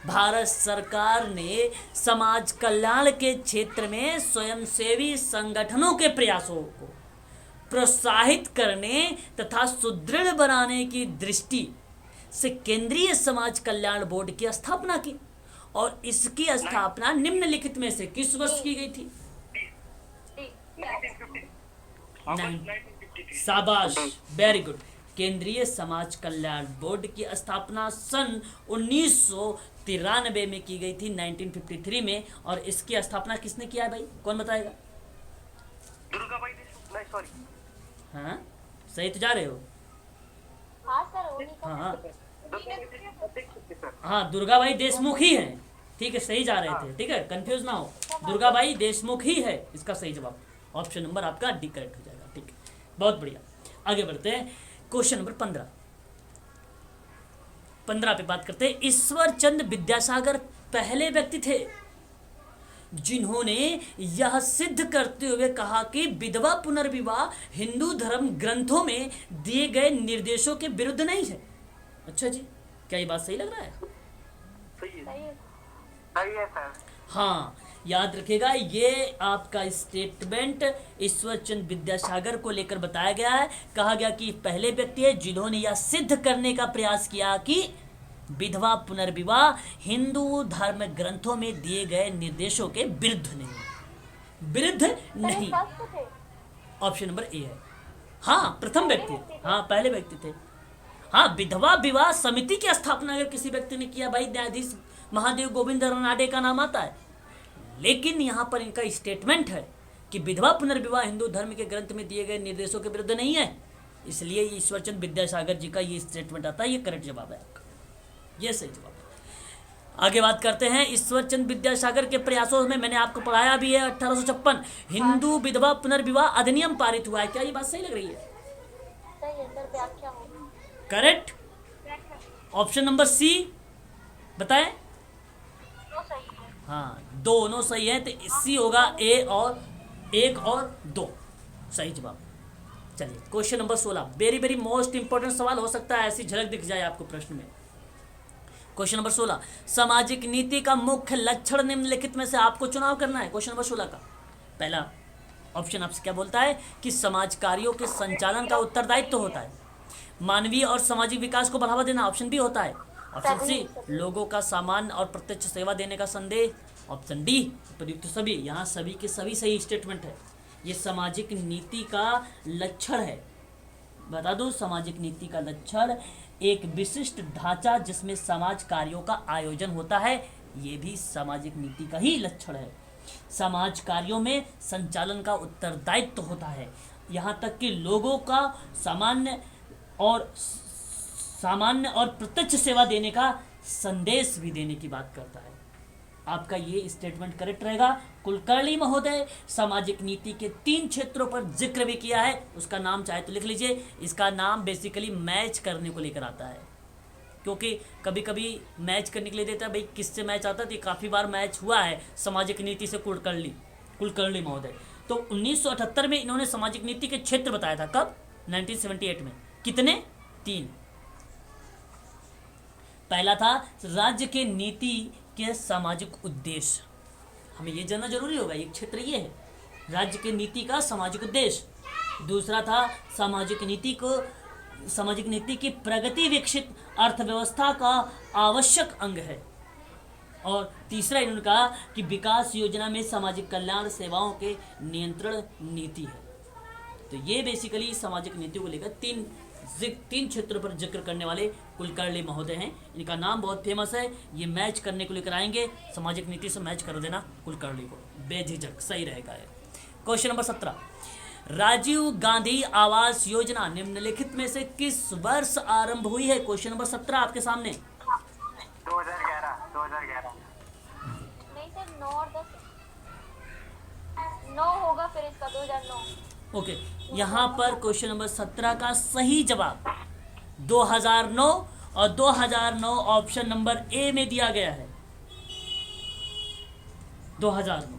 भारत सरकार ने समाज कल्याण के क्षेत्र में स्वयंसेवी संगठनों के प्रयासों को प्रोत्साहित करने तथा सुदृढ़ बनाने की दृष्टि से केंद्रीय समाज कल्याण बोर्ड की स्थापना की और इसकी स्थापना निम्नलिखित में से किस वर्ष की गई थी? शाबाश, वेरी गुड। केंद्रीय समाज कल्याण बोर्ड की स्थापना सन 1993 में की गई थी, 1953 में। और इसकी स्थापना किसने किया है भाई? कौन बताएगा? दुर्गाबाई देशमुख। सॉरी, हाँ सही तो जा रहे हो। हाँ सर, उन्हीं का। हाँ दुर्गाबाई देशमुख ही है। ठीक है, सही जा रहे थे। ठीक है, कंफ्यूज ना हो, दुर्गाबाई देशमुख ही है इसका सही जवाब। ऑप्शन नंबर आपका डी करेक्ट हो जाएगा। ठीक है, बहुत बढ़िया। आगे बढ़ते हैं। क्वेश्चन नंबर 15 पे बात करते हैं। ईश्वर चंद्र विद्यासागर पहले व्यक्ति थे जिन्होंने यह सिद्ध करते हुए कहा कि विधवा पुनर्विवाह हिंदू धर्म ग्रंथों में दिए गए निर्देशों के विरुद्ध नहीं है। अच्छा जी, क्या ये बात सही लग रहा है? सही सही है। है सर। हाँ, याद रखिएगा, ये आपका स्टेटमेंट ईश्वर चंद्र विद्यासागर को लेकर बताया गया है। कहा गया कि पहले व्यक्ति है जिन्होंने यह सिद्ध करने का प्रयास किया कि विधवा पुनर्विवाह हिंदू धर्म ग्रंथों में दिए गए निर्देशों के विरुद्ध नहीं। ऑप्शन नंबर ए है। हाँ, प्रथम व्यक्ति, हाँ पहले व्यक्ति थे। हाँ, विधवा विवाह समिति की स्थापना अगर किसी व्यक्ति ने किया भाई, न्यायाधीश महादेव गोविंद रनाडे का नाम आता है। लेकिन यहाँ पर इनका स्टेटमेंट है कि विधवा पुनर्विवाह हिंदू धर्म के ग्रंथ में दिए गए निर्देशों के विरुद्ध नहीं है, इसलिए ईश्वरचंद विद्यासागर जी का ये स्टेटमेंट आता है। ये करेक्ट जवाब है आपका, ये सही जवाब है। आगे बात करते हैं। ईश्वरचंद विद्यासागर के प्रयासों में मैंने आपको पढ़ाया भी है, 1856 हिंदू विधवा पुनर्विवाह अधिनियम पारित हुआ है। क्या ये बात सही लग रही है? सही है सर, व्याख्या हो। करेक्ट। ऑप्शन नंबर सी बताएं। तो सही है। हाँ, दोनों सही है, तो सी होगा ए और 1 और 2 सही जवाब। चलिए question number 16, very very most important सवाल, हो सकता है ऐसी झलक दिख जाए आपको प्रश्न में। क्वेश्चन नंबर 16, सामाजिक नीति का मुख्य लक्षण निम्नलिखित में से आपको चुनाव करना है। क्वेश्चन नंबर 16 का पहला ऑप्शन आपसे क्या बोलता है कि समाज कार्यों के संचालन का उत्तरदायित्व तो होता है, मानवीय और सामाजिक विकास को बढ़ावा देना ऑप्शन बी होता है, ऑप्शन सी लोगों का सामान्य और प्रत्यक्ष सेवा देने का संदेश, ऑप्शन डी प्रयुक्त सभी। यहाँ सभी के सभी सही स्टेटमेंट है। ये सामाजिक नीति का लक्षण है। बता दूं, सामाजिक नीति का लक्षण एक विशिष्ट ढांचा जिसमें समाज कार्यों का आयोजन होता है, ये भी सामाजिक नीति का ही लक्षण है। समाज कार्यों में संचालन का उत्तरदायित्व होता है, यहाँ तक कि लोगों का सामान्य और प्रत्यक्ष सेवा देने का संदेश भी देने की बात करता है। आपका ये स्टेटमेंट करेक्ट रहेगा। कुलकर्णी महोदय सामाजिक नीति के 3 क्षेत्रों पर जिक्र भी किया है, उसका नाम चाहे तो लिख लीजिए। इसका नाम बेसिकली मैच करने को लेकर आता है, क्योंकि कभी कभी मैच करने के लिए देता है, भाई किससे मैच आता है, तो काफ़ी बार मैच हुआ है सामाजिक नीति से कुलकर्णी महोदय। तो 1978 में इन्होंने सामाजिक नीति के क्षेत्र बताया था। कब? 1978 में। कितने? 3। पहला था राज्य के नीति के सामाजिक उद्देश्य, हमें ये जानना जरूरी होगा, एक क्षेत्र ये है राज्य के नीति का सामाजिक उद्देश्य। दूसरा था सामाजिक नीति की प्रगति विकसित अर्थव्यवस्था का आवश्यक अंग है। और तीसरा इन्होंने कहा कि विकास योजना में सामाजिक कल्याण सेवाओं के नियंत्रण नीति है। तो ये बेसिकली सामाजिक नीति को लेकर तीन क्षेत्रों पर जिक्र करने वाले कुलकर्णी महोदय हैं। इनका नाम बहुत फेमस है, ये मैच करने को लेकर आएंगे, सामाजिक नीति से मैच कर देना कुलकर्णी को, बेझिझक सही रहेगा। क्वेश्चन नंबर 17, राजीव गांधी आवास योजना निम्नलिखित में से किस वर्ष आरंभ हुई है? क्वेश्चन नंबर 17 आपके सामने। 2011। नहीं सर, 9 और 10 9 होगा फिर इसका, 2009। ओके, यहाँ पर क्वेश्चन नंबर 17 का सही जवाब 2009 और 2009 ऑप्शन नंबर ए में दिया गया है। 2009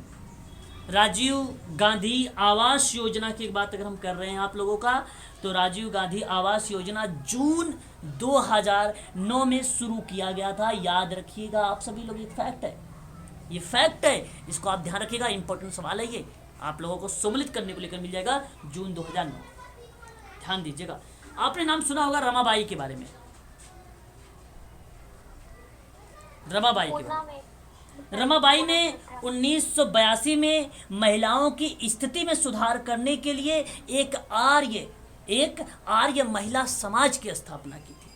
राजीव गांधी आवास योजना की बात अगर हम कर रहे हैं आप लोगों का, तो राजीव गांधी आवास योजना जून 2009 में शुरू किया गया था। याद रखिएगा आप सभी लोग, ये फैक्ट है, इसको आप ध्यान रखिएगा, इंपॉर्टेंट सवाल है ये, आप लोगों को सम्मिलित करने को लेकर मिल जाएगा। जून 2009, ध्यान दीजिएगा। आपने नाम सुना होगा रमाबाई के बारे में, रमाबाई ने 1982 में महिलाओं की स्थिति में सुधार करने के लिए एक आर्य महिला समाज की स्थापना की थी।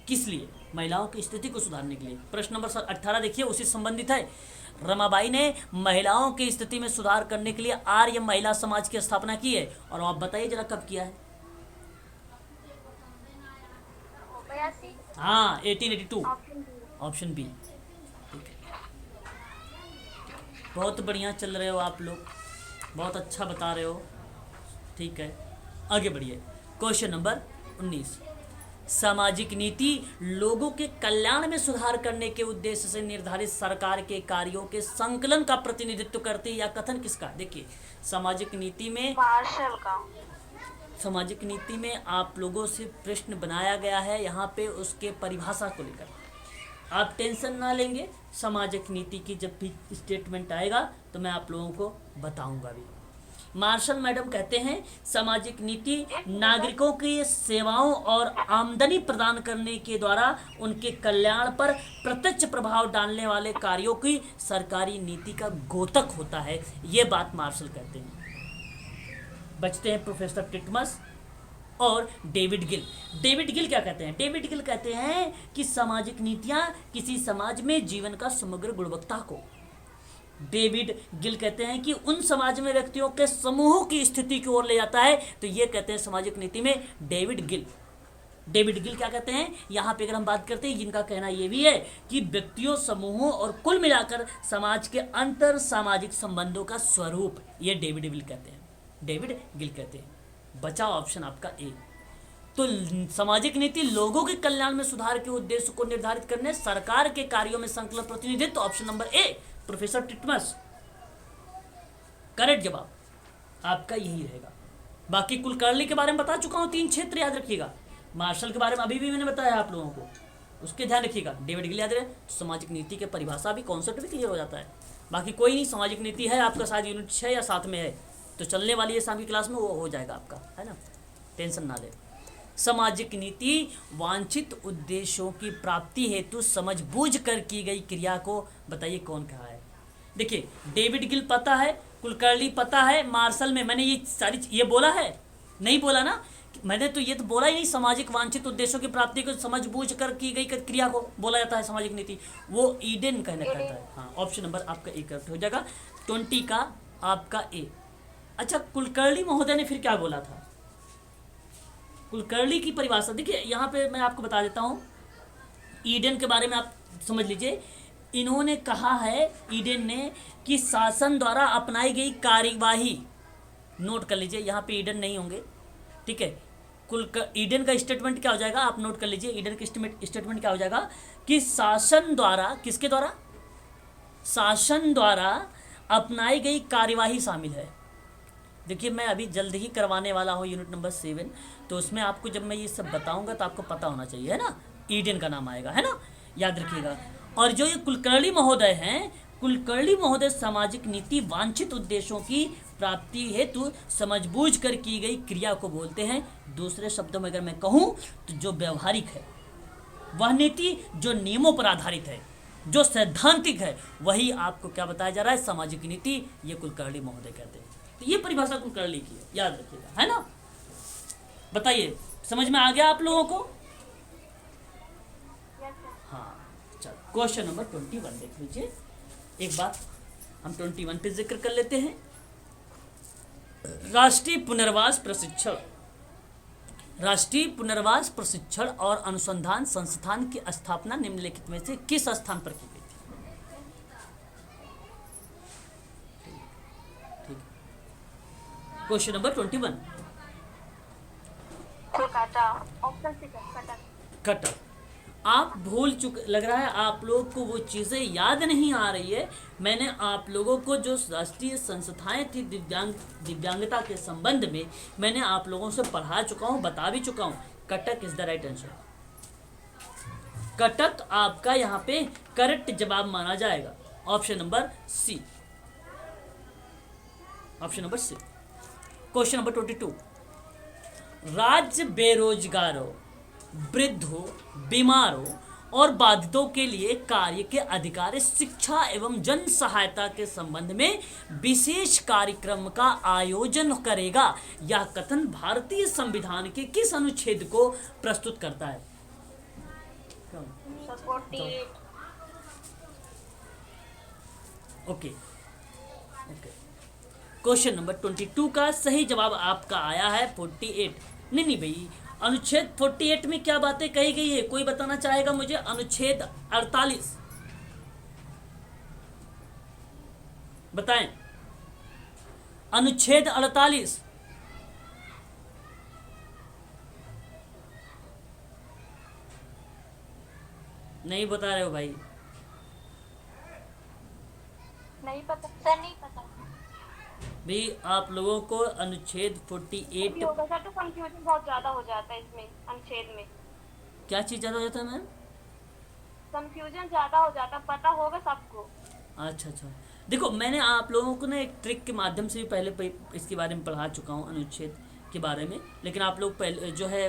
किस लिए? महिलाओं की स्थिति को सुधारने के लिए। प्रश्न नंबर 18 देखिए, उसी संबंधित है। रमाबाई ने महिलाओं की स्थिति में सुधार करने के लिए आर्य महिला समाज की स्थापना की है, और आप बताइए जरा कब किया है? हाँ, 1882, ऑप्शन बी। बहुत बढ़िया चल रहे हो आप लोग, बहुत अच्छा बता रहे हो, ठीक है, आगे बढ़िए। क्वेश्चन नंबर 19, सामाजिक नीति लोगों के कल्याण में सुधार करने के उद्देश्य से निर्धारित सरकार के कार्यों के संकलन का प्रतिनिधित्व करती है, या कथन किसका? देखिए, सामाजिक नीति में मार्शल का, सामाजिक नीति में आप लोगों से प्रश्न बनाया गया है यहाँ पे, उसके परिभाषा को लेकर आप टेंशन ना लेंगे। सामाजिक नीति की जब भी स्टेटमेंट आएगा तो मैं आप लोगों को बताऊंगा भी। मार्शल मैडम कहते हैं सामाजिक नीति नागरिकों की सेवाओं और आमदनी प्रदान करने के द्वारा उनके कल्याण पर प्रत्यक्ष प्रभाव डालने वाले कार्यों की सरकारी नीति का द्योतक होता है। ये बात मार्शल कहते हैं। बचते हैं प्रोफेसर टिटमस और डेविड गिल। डेविड गिल क्या कहते हैं? डेविड गिल कहते हैं कि सामाजिक नीतियां किसी समाज में जीवन का समग्र गुणवत्ता को, डेविड गिल कहते हैं कि उन समाज में व्यक्तियों के समूहों की स्थिति की ओर ले जाता है। तो ये कहते हैं सामाजिक नीति में डेविड गिल क्या कहते हैं? यहाँ पे अगर हम बात करते हैं, जिनका कहना ये भी है कि व्यक्तियों, समूहों और कुल मिलाकर समाज के अंतर सामाजिक संबंधों का स्वरूप, ये डेविड गिल कहते हैं। बचा ऑप्शन आपका ए। तो सामाजिक नीति लोगों के कल्याण में सुधार के उद्देश्य को निर्धारित करने, सरकार के कार्यों में संकल्प प्रतिनिधित्व, तो option number A professor Titmuss correct जवाब आपका यही रहेगा। बाकी कुलकर्णी के बारे में बता चुका हूं, 3 क्षेत्र याद रखिएगा। मार्शल के बारे में अभी भी मैंने बताया आप लोगों को, उसके ध्यान रखिएगा। डेविड गिल याद रहे, तो सामाजिक नीति के परिभाषा भी कॉन्सेप्ट भी क्लियर हो जाता है। बाकी कोई नहीं, सामाजिक नीति है आपका शायद यूनिट 6 या 7 में है, तो चलने वाली है शाम की क्लास में, वो हो जाएगा आपका, है ना, टेंशन ना ले। सामाजिक नीति वांछित उद्देश्यों की प्राप्ति हेतु समझबूझ कर की गई क्रिया को बताइए कौन कहा है। देखिए डेविड गिल पता है, कुलकर्णी पता है, मार्शल में मैंने ये सारी ये बोला है, नहीं बोला ना, मैंने तो ये तो बोला ही नहीं। सामाजिक वांछित उद्देश्यों की प्राप्ति को समझबूझ कर की गई क्रिया को बोला जाता है सामाजिक नीति, वो ईडन कहने कहता है। हाँ, ऑप्शन नंबर आपका ए करेक्ट हो जाएगा, 20 का आपका ए। अच्छा, कुलकर्णी महोदय ने फिर क्या बोला था? कुलकर्णी की परिभाषा देखिए, यहाँ पे मैं आपको बता देता हूँ, ईडन के बारे में आप समझ लीजिए। इन्होंने कहा है, ईडन ने, कि शासन द्वारा अपनाई गई कार्यवाही, नोट कर लीजिए, यहाँ पे ईडन नहीं होंगे, ठीक है। ईडन का स्टेटमेंट क्या हो जाएगा, आप नोट कर लीजिए। ईडन का स्टेटमेंट क्या हो जाएगा कि शासन द्वारा, किसके द्वारा? शासन द्वारा अपनाई गई कार्यवाही शामिल है। देखिए मैं अभी जल्द ही करवाने वाला हूँ यूनिट नंबर 7, तो उसमें आपको जब मैं ये सब बताऊंगा तो आपको पता होना चाहिए, है ना, ईडन का नाम आएगा, है ना, याद रखिएगा। और जो ये कुलकर्णी महोदय हैं, कुलकर्णी महोदय सामाजिक नीति वांछित उद्देश्यों की प्राप्ति हेतु समझबूझ कर की गई क्रिया को बोलते हैं। दूसरे शब्दों में अगर मैं कहूँ तो जो व्यवहारिक है, वह नीति जो नियमों पर आधारित है, जो सैद्धांतिक है, वही आपको क्या बताया जा रहा है, सामाजिक नीति। ये कुलकर्णी महोदय कहते हैं। तो ये परिभाषा कुलकर्णी की है, याद रखिएगा, है ना। बताइए समझ में आ गया आप लोगों को? हाँ, चलो क्वेश्चन नंबर 21 देख लीजिए। एक बात हम 21 पे जिक्र कर लेते हैं। राष्ट्रीय पुनर्वास प्रशिक्षण, राष्ट्रीय पुनर्वास प्रशिक्षण और अनुसंधान संस्थान की स्थापना निम्नलिखित में से किस स्थान पर की गई थी? ठीक, question number 21, Kolkata, option C Cuttack. Cuttack. आप भूल चुके, लग रहा है आप लोग को वो चीज़ें याद नहीं आ रही है। मैंने आप लोगों को जो राष्ट्रीय संस्थाएं थी दिव्यांगता के संबंध में, मैंने आप लोगों से पढ़ा चुका हूँ, बता भी चुका हूँ। Cuttack is the right answer. Cuttack आपका यहाँ पे करेक्ट जवाब माना जाएगा, option number C, option number C. Question number 22, राज्य बेरोजगारों, वृद्धों, बीमारों और बाधितों के लिए कार्य के अधिकार, शिक्षा एवं जन सहायता के संबंध में विशेष कार्यक्रम का आयोजन करेगा। यह कथन भारतीय संविधान के किस अनुच्छेद को प्रस्तुत करता है? ओके, क्वेश्चन नंबर 22 का सही जवाब आपका आया है 48। नहीं भाई, अनुच्छेद 48 में क्या बातें कही गई है, कोई बताना चाहेगा मुझे? अनुच्छेद 48 बताएं, अनुच्छेद 48। नहीं बता रहे हो भाई? नहीं पता सर, नहीं पता भाई आप लोगों को अनुच्छेद 48 होगा सर, तो कंफ्यूजन बहुत ज्यादा हो जाता है इसमें। अनुच्छेद में क्या चीज ज्यादा हो जाता है मैम? कंफ्यूजन ज्यादा हो जाता, पता होगा सबको। अच्छा अच्छा, देखो मैंने आप लोगों को ना एक ट्रिक के माध्यम से भी पहले इसके बारे में पढ़ा चुका हूँ, अनुच्छेद के बारे में। लेकिन आप लोग पहले जो है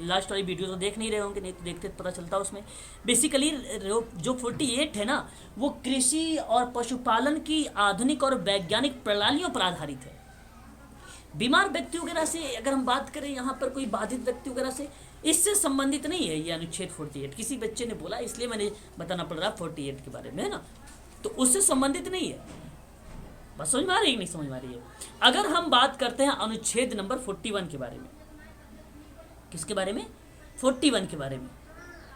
लास्ट वाली वीडियो तो देख नहीं रहे होंगे, नहीं तो देखते तो पता चलता उसमें। बेसिकली जो 48 है ना, वो कृषि और पशुपालन की आधुनिक और वैज्ञानिक प्रणालियों पर आधारित है। बीमार व्यक्ति वगैरह से अगर हम बात करें, यहाँ पर कोई बाधित व्यक्ति वगैरह से, इससे संबंधित नहीं है ये अनुच्छेद 48। किसी बच्चे ने बोला इसलिए मैंने बताना पड़ रहा 48 के बारे में, है ना, तो उससे संबंधित नहीं है। बस समझ में आ रही है, नहीं समझ में आ रही है? अगर हम बात करते हैं अनुच्छेद नंबर 41 के बारे में, किसके बारे में? 41 के बारे में।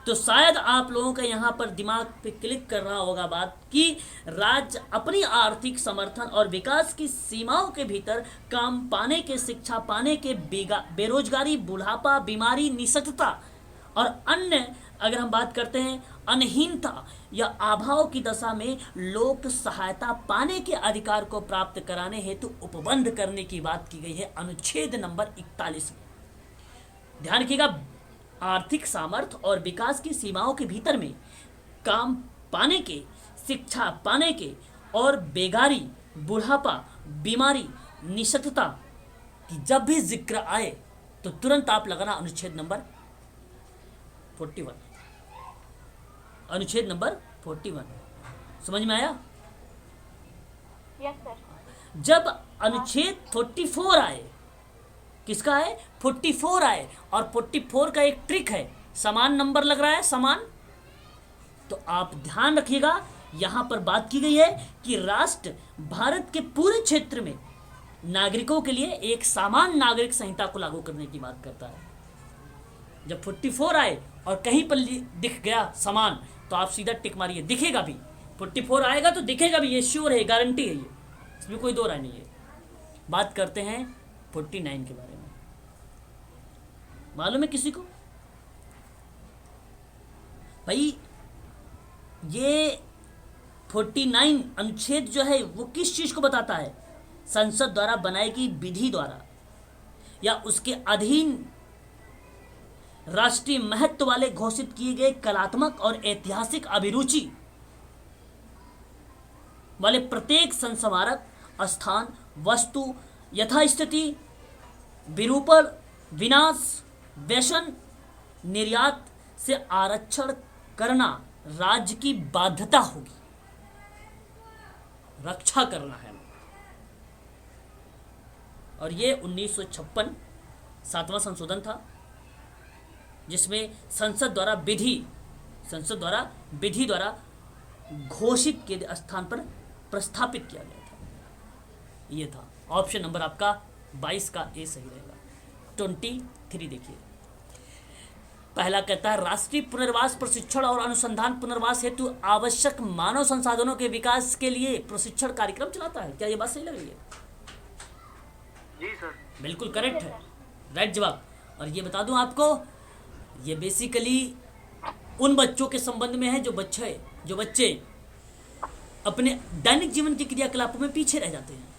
तो शायद आप लोगों का यहाँ पर दिमाग पे क्लिक कर रहा होगा बात कि राज्य अपनी आर्थिक समर्थन और विकास की सीमाओं के भीतर काम पाने के, शिक्षा पाने के, बेरोजगारी, बुढ़ापा, बीमारी, निःशक्तता और अन्य अगर हम बात करते हैं अनहीनता या अभाव की दशा में लोक सहायता पाने के अधिकार को प्राप्त कराने हेतु उपबंध करने की बात की गई है अनुच्छेद नंबर 41 में। ध्यान रखिएगा, आर्थिक सामर्थ्य और विकास की सीमाओं के भीतर में काम पाने के, शिक्षा पाने के और बेगारी, बुढ़ापा, बीमारी, निःशक्तता की जब भी जिक्र आए तो तुरंत आप लगाना अनुच्छेद नंबर 41। अनुच्छेद नंबर 41 समझ में आया? Yes sir. जब अनुच्छेद 44 आए, किसका है? 44 आए, और 44 का एक ट्रिक है, समान नंबर लग रहा है, समान। तो आप ध्यान रखिएगा, यहां पर बात की गई है कि राष्ट्र भारत के पूरे क्षेत्र में नागरिकों के लिए एक समान नागरिक संहिता को लागू करने की बात करता है। जब 44 आए और कहीं पर दिख गया समान तो आप सीधा टिक मारिए, दिखेगा भी। 44 आएगा तो दिखेगा भी, ये श्योर है, गारंटी है, ये इसमें कोई दो राय नहीं है। बात करते हैं 49 के बारे में। मालूम है किसी को भाई ये 49 अनुच्छेद जो है वो किस चीज को बताता है? संसद द्वारा बनाई गई विधि द्वारा या उसके अधीन राष्ट्रीय महत्व वाले घोषित किए गए कलात्मक और ऐतिहासिक अभिरुचि वाले प्रत्येक संस्मारक स्थान, वस्तु, यथास्थिति, विरूपण, विनाश, व्यसन, निर्यात से आरक्षण करना राज्य की बाध्यता होगी। रक्षा करना है। और ये 1956 7वां संशोधन था जिसमें संसद द्वारा विधि द्वारा घोषित के स्थान पर प्रस्थापित किया गया था। ये था ऑप्शन नंबर आपका 22 का ए सही रहेगा। 23 देखिए, पहला कहता है राष्ट्रीय पुनर्वास प्रशिक्षण और अनुसंधान पुनर्वास हेतु आवश्यक मानव संसाधनों के विकास के लिए प्रशिक्षण कार्यक्रम चलाता है। क्या ये बात सही लग रही है? जी सर। बिल्कुल करेक्ट है, राइट जवाब। और ये बता दूं आपको, ये बेसिकली उन बच्चों के संबंध में है जो बच्चे अपने दैनिक जीवन के क्रियाकलापों में पीछे रह जाते हैं।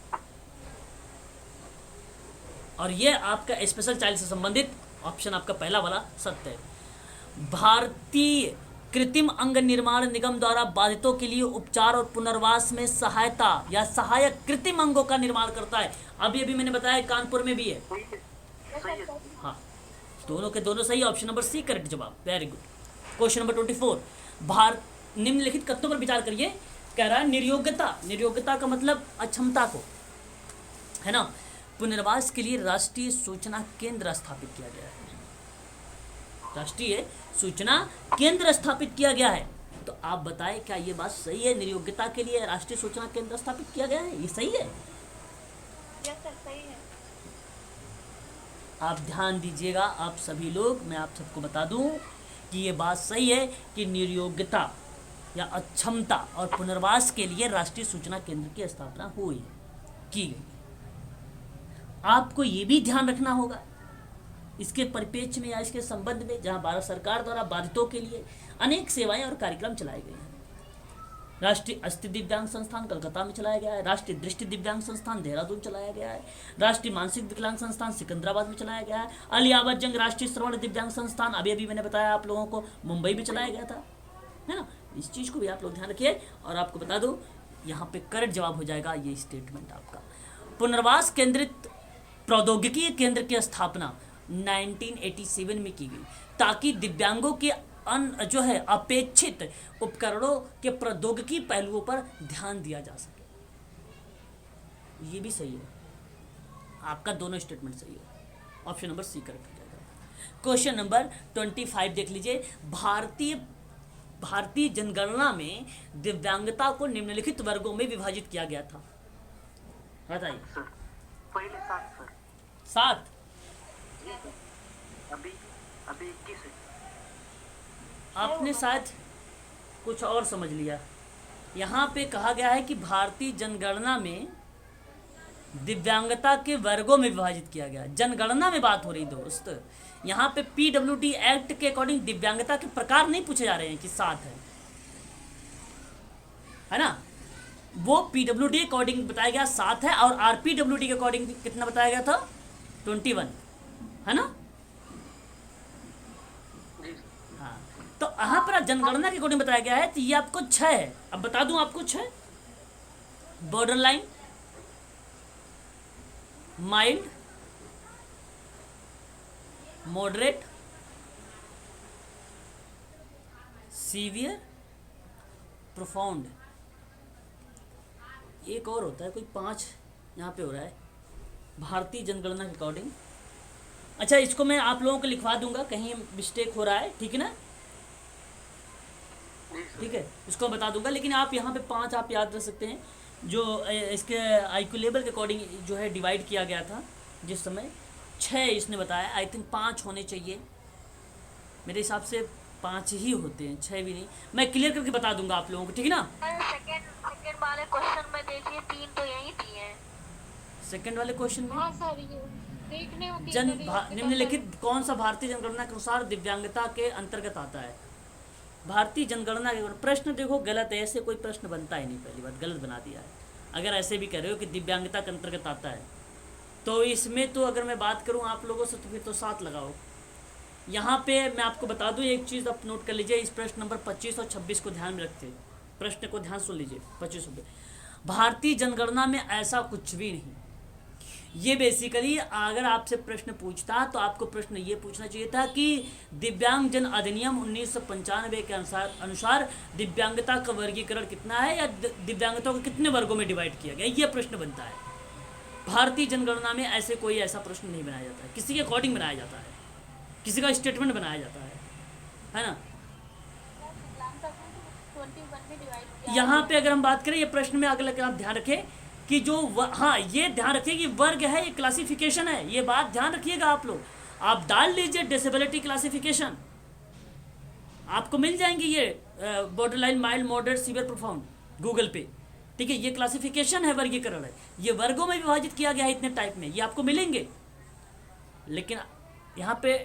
और ये आपका स्पेशल चाइल्ड से संबंधित ऑप्शन आपका पहला वाला सत्य है। भारतीय कृत्रिम अंग निर्माण निगम द्वारा बाधितों के लिए उपचार और पुनर्वास में सहायता या सहायक कृत्रिम अंगों का निर्माण करता है। अभी मैंने बताया कानपुर में भी है। सही है। हाँ, दोनों के दोनों सही। ऑप्शन नंबर सी करेक्ट जवाब, very good. Question number 24, Bharat निम्नलिखित कथनों पर विचार करिए। कह रहा है निर्योग्यता का मतलब अक्षमता को, है ना। पुनर्वास के लिए राष्ट्रीय सूचना केंद्र स्थापित किया गया है। राष्ट्रीय सूचना केंद्र स्थापित किया गया है। तो आप बताएं क्या ये बात सही है? निर्योग्यता के लिए राष्ट्रीय सूचना केंद्र स्थापित किया गया है, ये सही है? यस सर, सही है। आप ध्यान दीजिएगा, आप सभी लोग, मैं आप सबको बता दूं कि ये बात सही है कि निर्योग्यता या अक्षमता और पुनर्वास के लिए राष्ट्रीय सूचना केंद्र की स्थापना हुई की गई। आपको ये भी ध्यान रखना होगा इसके परिप्रेक्ष्य में या इसके संबंध में जहां भारत सरकार द्वारा बाधितों के लिए अनेक सेवाएं और कार्यक्रम चलाए गए हैं। राष्ट्रीय अस्थि दिव्यांग संस्थान कलकत्ता में चलाया गया है, राष्ट्रीय दृष्टि दिव्यांग संस्थान देहरादून चलाया गया है, राष्ट्रीय मानसिक विकलांग संस्थान सिकंदराबाद में चलाया गया है, अलियावत जंग राष्ट्रीय श्रवण दिव्यांग संस्थान अभी मैंने बताया आप लोगों को मुंबई में चलाया गया था, है ना। इस चीज़ को भी आप लोग ध्यान रखिए। और आपको बता दो यहाँ पे करेक्ट जवाब हो जाएगा ये स्टेटमेंट आपका। पुनर्वास केंद्रित प्रौद्योगिकी केंद्र की स्थापना 1987 में की गई ताकि दिव्यांगों के जो है अपेक्षित उपकरणों के प्रौद्योगिकी पहलुओं पर ध्यान दिया जा सके। ये भी सही है, आपका दोनों स्टेटमेंट सही है। ऑप्शन नंबर सी करेक्ट हो जाएगा। क्वेश्चन नंबर 25 देख लीजिए। भारतीय जनगणना में दिव्यांगता को निम्नलिखित वर्गों में विभाजित किया गया था, बताइए। सर पहले 7 सर। 7? अभी 21 है। आपने शायद कुछ और समझ लिया। यहाँ पे कहा गया है कि भारतीय जनगणना में दिव्यांगता के वर्गों में विभाजित किया गया। जनगणना में बात हो रही दोस्त, यहाँ पे पीडब्ल्यूडी एक्ट के अकॉर्डिंग दिव्यांगता के प्रकार नहीं पूछे जा रहे हैं कि 7 है ना। वो पीडब्ल्यूडी अकॉर्डिंग बताया गया 7 है, और आरपीडब्ल्यूडी के अकॉर्डिंग कितना बताया गया था 21 है ना। जी सर। हाँ, तो यहाँ पर जनगणना के अकॉर्डिंग बताया गया है, तो ये आपको 6 है। अब बता दूं आपको 6 border line, mild, moderate, severe, profound. एक और होता है कोई 5 यहाँ पे हो रहा है भारतीय जनगणना के अकॉर्डिंग। अच्छा, इसको मैं आप लोगों को लिखवा दूंगा, कहीं मिस्टेक हो रहा है, ठीक है ना। जी सर। ठीक है, इसको बता दूंगा, लेकिन आप यहाँ पे 5 आप याद रख सकते हैं, जो इसके आईक्यू लेवल के अकॉर्डिंग जो है डिवाइड किया गया था जिस समय। 6 इसने बताया, आई थिंक 5 होने चाहिए मेरे हिसाब से, 5 ही होते हैं, 6 भी नहीं। मैं क्लियर करके बता दूंगा आप लोगों को, ठीक है ना। सेकंड वाले क्वेश्चन में देखिए 3 तो यही दिए हैं। सेकंड वाले क्वेश्चन में हाँ सर, ये देखने होगी निम्नलिखित कौन सा भारतीय जनगणना के अनुसार दिव्यांगता के अंतर्गत आता है। भारतीय जनगणना के प्रश्न देखो गलत है, ऐसे कोई प्रश्न बनता ही नहीं, पहली बात गलत बना दिया है। अगर ऐसे भी कह रहे हो कि दिव्यांगता के अंतर्गत आता है, तो इसमें तो अगर मैं बात करूं आप लोगों से तो फिर तो 7 लगाओ। यहाँ पे मैं आपको बता दूं एक चीज़, आप नोट कर लीजिए, इस प्रश्न नंबर 25 और 26 को ध्यान में रखते, प्रश्न को ध्यान सुन लीजिए। 25 भारतीय जनगणना में ऐसा कुछ भी नहीं। ये बेसिकली अगर आपसे प्रश्न पूछता तो आपको प्रश्न ये पूछना चाहिए था कि दिव्यांग जन अधिनियम 1995 के अनुसार दिव्यांगता का वर्गीकरण कितना है, या दिव्यांगता को कितने वर्गों में डिवाइड किया गया, ये प्रश्न बनता है। भारतीय जनगणना में ऐसे कोई ऐसा प्रश्न नहीं बनाया जाता है, किसी के अकॉर्डिंग बनाया जाता है, किसी का स्टेटमेंट बनाया जाता है ना। यहाँ पे अगर हम बात करें, ये प्रश्न में अगला आप ध्यान रखें कि जो हाँ, ये ध्यान रखिए कि वर्ग है, ये क्लासिफिकेशन है, ये बात ध्यान रखिएगा आप लोग। आप डाल लीजिए डिसेबिलिटी क्लासिफिकेशन, आपको मिल जाएंगी ये border line, mild, moderate, severe, profound Google पे, ठीक है। ये क्लासिफिकेशन है, वर्गीकरण है, ये वर्गों में विभाजित किया गया है इतने टाइप में, ये आपको मिलेंगे। लेकिन यहाँ पे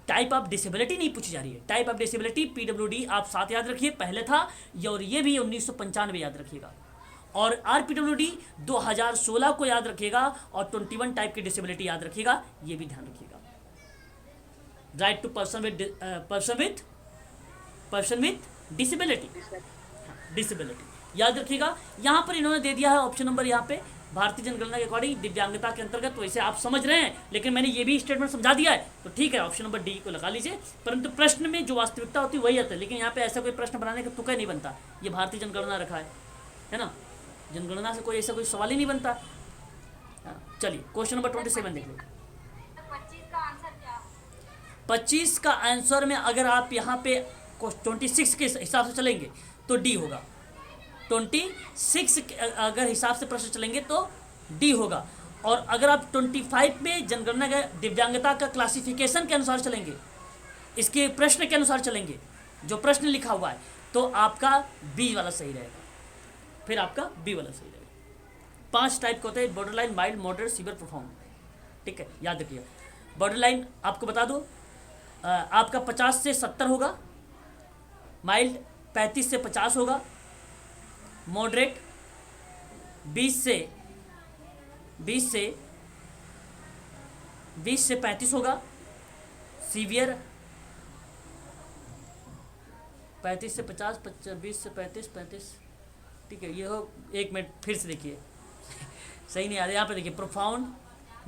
टाइप ऑफ डिसेबिलिटी नहीं पूछी जा रही है। टाइप ऑफ डिसेबिलिटी पीडब्ल्यूडी आप 7 याद रखिए, पहले था ये, और ये भी 1995 याद रखिएगा, और आरपीडब्ल्यूडी 2016 को याद रखिएगा, और 21 टाइप की डिसेबिलिटी याद रखिएगा, ये भी ध्यान रखिएगा। Right to person with disability, disability याद रखिएगा। यहाँ पर इन्होंने दे दिया है ऑप्शन नंबर, यहाँ पे भारतीय जनगणना के अकॉर्डिंग दिव्यांगता के अंतर्गत, वैसे आप समझ रहे हैं, लेकिन मैंने ये भी स्टेटमेंट समझा दिया है, तो ठीक है, ऑप्शन नंबर डी को लगा लीजिए। परंतु प्रश्न में जो वास्तविकता होती है वही आता है, लेकिन यहाँ पे ऐसा कोई प्रश्न बनाने का तुक्का नहीं बनता। ये भारतीय जनगणना रखा है ना, जनगणना से कोई ऐसा कोई सवाल ही नहीं बनता। चलिए क्वेश्चन नंबर 27 देख लीजिए। 25 का आंसर क्या है? 25 का आंसर में अगर आप यहाँ पे 26 के हिसाब से चलेंगे तो डी होगा। 26 अगर हिसाब से प्रश्न चलेंगे तो डी होगा, और अगर आप 25 में जनगणना के दिव्यांगता का क्लासिफिकेशन के अनुसार चलेंगे, इसके प्रश्न के अनुसार चलेंगे, जो प्रश्न लिखा हुआ है, तो आपका बी वाला सही रहेगा, फिर आपका बी वाला सही रहेगा। 5 टाइप के होते हैं, border line, mild, moderate, severe, profound, ठीक है, याद रखिए। बॉर्डर लाइन आपको बता दो, आपका 50 से 70 होगा, माइल्ड 35 से 50 होगा, मॉडरेट 20 से 35 होगा, सीवियर 35 से 50, 20 से 35, ठीक है। ये हो, एक मिनट फिर से देखिए सही नहीं आ रहा, यहाँ पे देखिए, प्रोफाउंड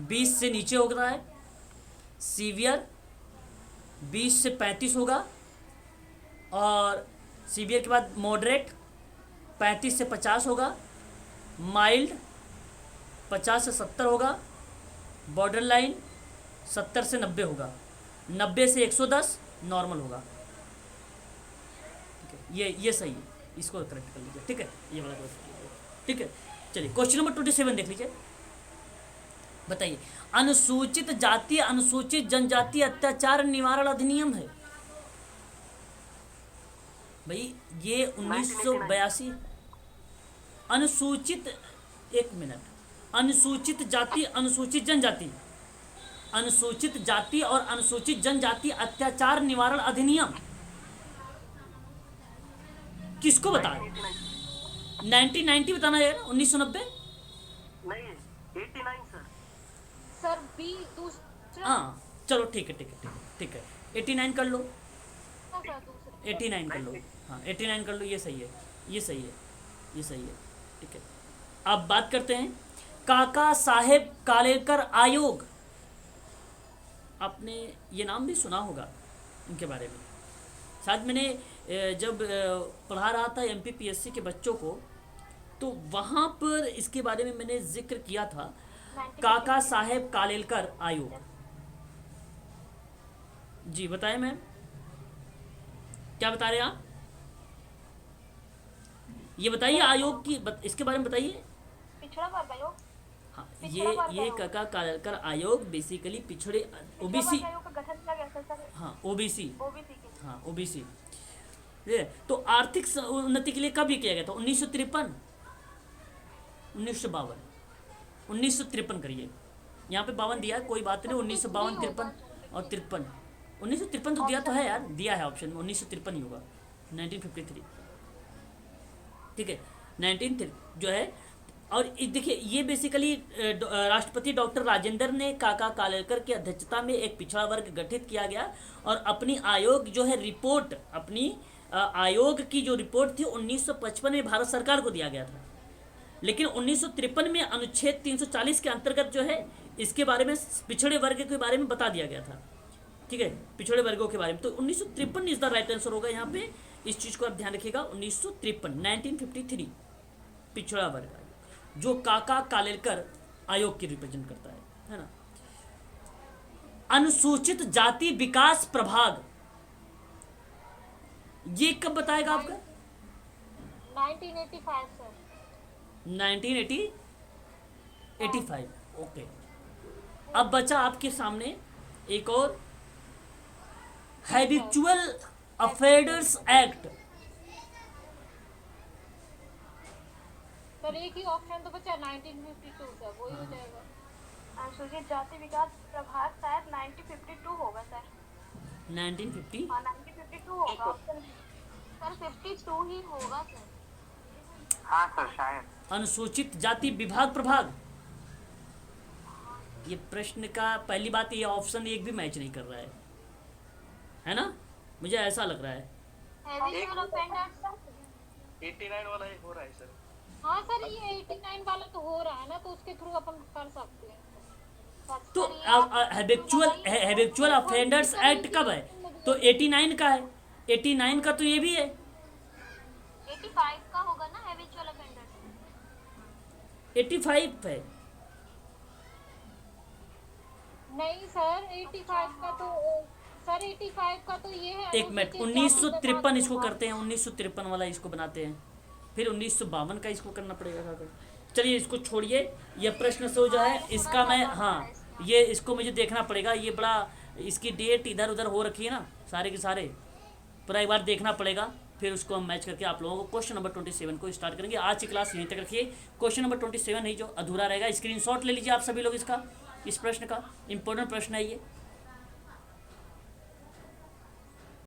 20 से नीचे होता है, सीवियर 20 से 35 होगा, और सीवियर के बाद मॉडरेट 35 से 50 होगा, माइल्ड 50 से 70 होगा, बॉर्डर लाइन 70 से 90 होगा, 90 से 110 नॉर्मल होगा, ठीक है। ये सही है, इसको करेक्ट कर लीजिए, ठीक है, ये वाला क्वेश्चन, ठीक है। चलिए क्वेश्चन नंबर 27 देख लीजिए। बताइए, अनुसूचित जाति अनुसूचित जनजाति अत्याचार निवारण अधिनियम है, भाई ये 1982 अनुसूचित, एक मिनट, अनुसूचित जाति अनुसूचित जनजाति, अनुसूचित जाति और अनुसूचित जनजाति अत्याचार निवारण अधिनियम किसको बता रहे? 1990 बताना है ना, 1990। नहीं 89 सर। सर बी दूसरा। हाँ चलो ठीक है, ठीक है, ठीक है, ठीक है, 89 कर लो, सर दूसरा। 89 कर लो, हाँ 89 कर लो, ये सही है, ये सही है, ये सही है, ठीक है। अब बात करते हैं काका साहेब कालेलकर आयोग। आपने ये नाम भी सुना होगा इनके बारे में, शायद मैंने जब पढ़ा रहा था एमपीपीएससी के बच्चों को तो वहाँ पर इसके बारे में मैंने जिक्र किया था, काका साहेब कालेलकर आयोग। जी बताएं मैम, क्या बता रहे हैं आप? ये बताइए आयोग की इसके बारे में बताइए। पिछड़ा वर्ग आयोग। हाँ पिछड़ा वर्ग ये आयोग। काका कालेलकर आयोग बेसिकली पिछड़े ओबीसी, पिछड़ा वर्ग आयोग का गठन किया गया था सर हाँ ओबीसी, ओबीसी के। हाँ ओबीसी। तो आर्थिक उन्नति के लिए कब ये किया गया था? 1953, 1952, 1953 करिए, यहाँ पे 52 दिया है, कोई बात नहीं, 1952, 53 और 53, 1953 तो दिया तो है यार, दिया है ऑप्शन में, 1953 ही होगा, 1953, ठीक है, 19 जो है। और देखिए ये बेसिकली राष्ट्रपति डॉक्टर राजेंद्र ने काका कालेलकर की अध्यक्षता में एक पिछड़ा वर्ग गठित किया गया और अपनी आयोग जो है रिपोर्ट, अपनी आयोग की जो रिपोर्ट थी 1955 में भारत सरकार को दिया गया था, लेकिन 1953 में अनुच्छेद 340 के अंतर्गत जो है इसके बारे में पिछड़े वर्ग के बारे में बता दिया गया था, ठीक है, पिछड़े वर्गों के बारे में। तो 1953 इज द राइट आंसर होगा यहाँ पे, इस चीज को आप ध्यान रखिएगा। 1953 पिछड़ा वर्ग आयोग जो काका कालेलकर आयोग की रिप्रेजेंट करता है ना। अनुसूचित जाति विकास प्रभाग ये कब बताएगा आपका? 1985 सर। 1985, ओके। अब बचा आपके सामने एक और, हैबिचुअल अफेयर्स एक्ट। सर एक ही ऑप्शन तो बचा 1952 सर, वही हो जाएगा। अनुसूचित जाति विकास प्रभाग शायद 1952 होगा सर। 1950, हाँ 1952 होगा ऑप्शन सर, 52 ही होगा सर। हाँ सर शायद। अनुसूचित जाति विभाग प्रभाग। ये प्रश्न का पहली बात, ये ऑप्शन एक भी मैच नहीं कर रहा है ना, मुझे ऐसा लग रहा है। हैबिचुअल ऑफेंडर्स 89 वाला एक हो रहा है सर। हाँ सर ये 89 वाला तो हो रहा है ना, तो उसके थ्रू अपन कर सकते हैं। तो हैबिचुअल ऑफेंडर्स एक्ट कब है? तो 89 का है, 89 का तो ये भी है, 85 का होगा ना हैबिचुअल ऑफेंडर्स। 85 है। नहीं सर 85 का तो सर 85 का तो ये है। एक मिनट, 1953 इसको करते हैं, 1953 वाला इसको बनाते हैं, फिर 1952 का इसको करना पड़ेगा। चलिए इसको छोड़िए, ये प्रश्न से जो है इसका मैं, हाँ ये इसको मुझे देखना पड़ेगा, ये बड़ा इसकी डेट इधर उधर हो रखी है ना सारे के सारे, पूरा एक बार देखना पड़ेगा, फिर उसको हम मैच करके आप लोगों को क्वेश्चन नंबर 27 को स्टार्ट करेंगे। आज की क्लास यहीं तक रखिए, क्वेश्चन नंबर 27 ही जो अधूरा रहेगा, स्क्रीनशॉट ले लीजिए आप सभी लोग इसका, इस प्रश्न का, इंपॉर्टेंट प्रश्न है ये।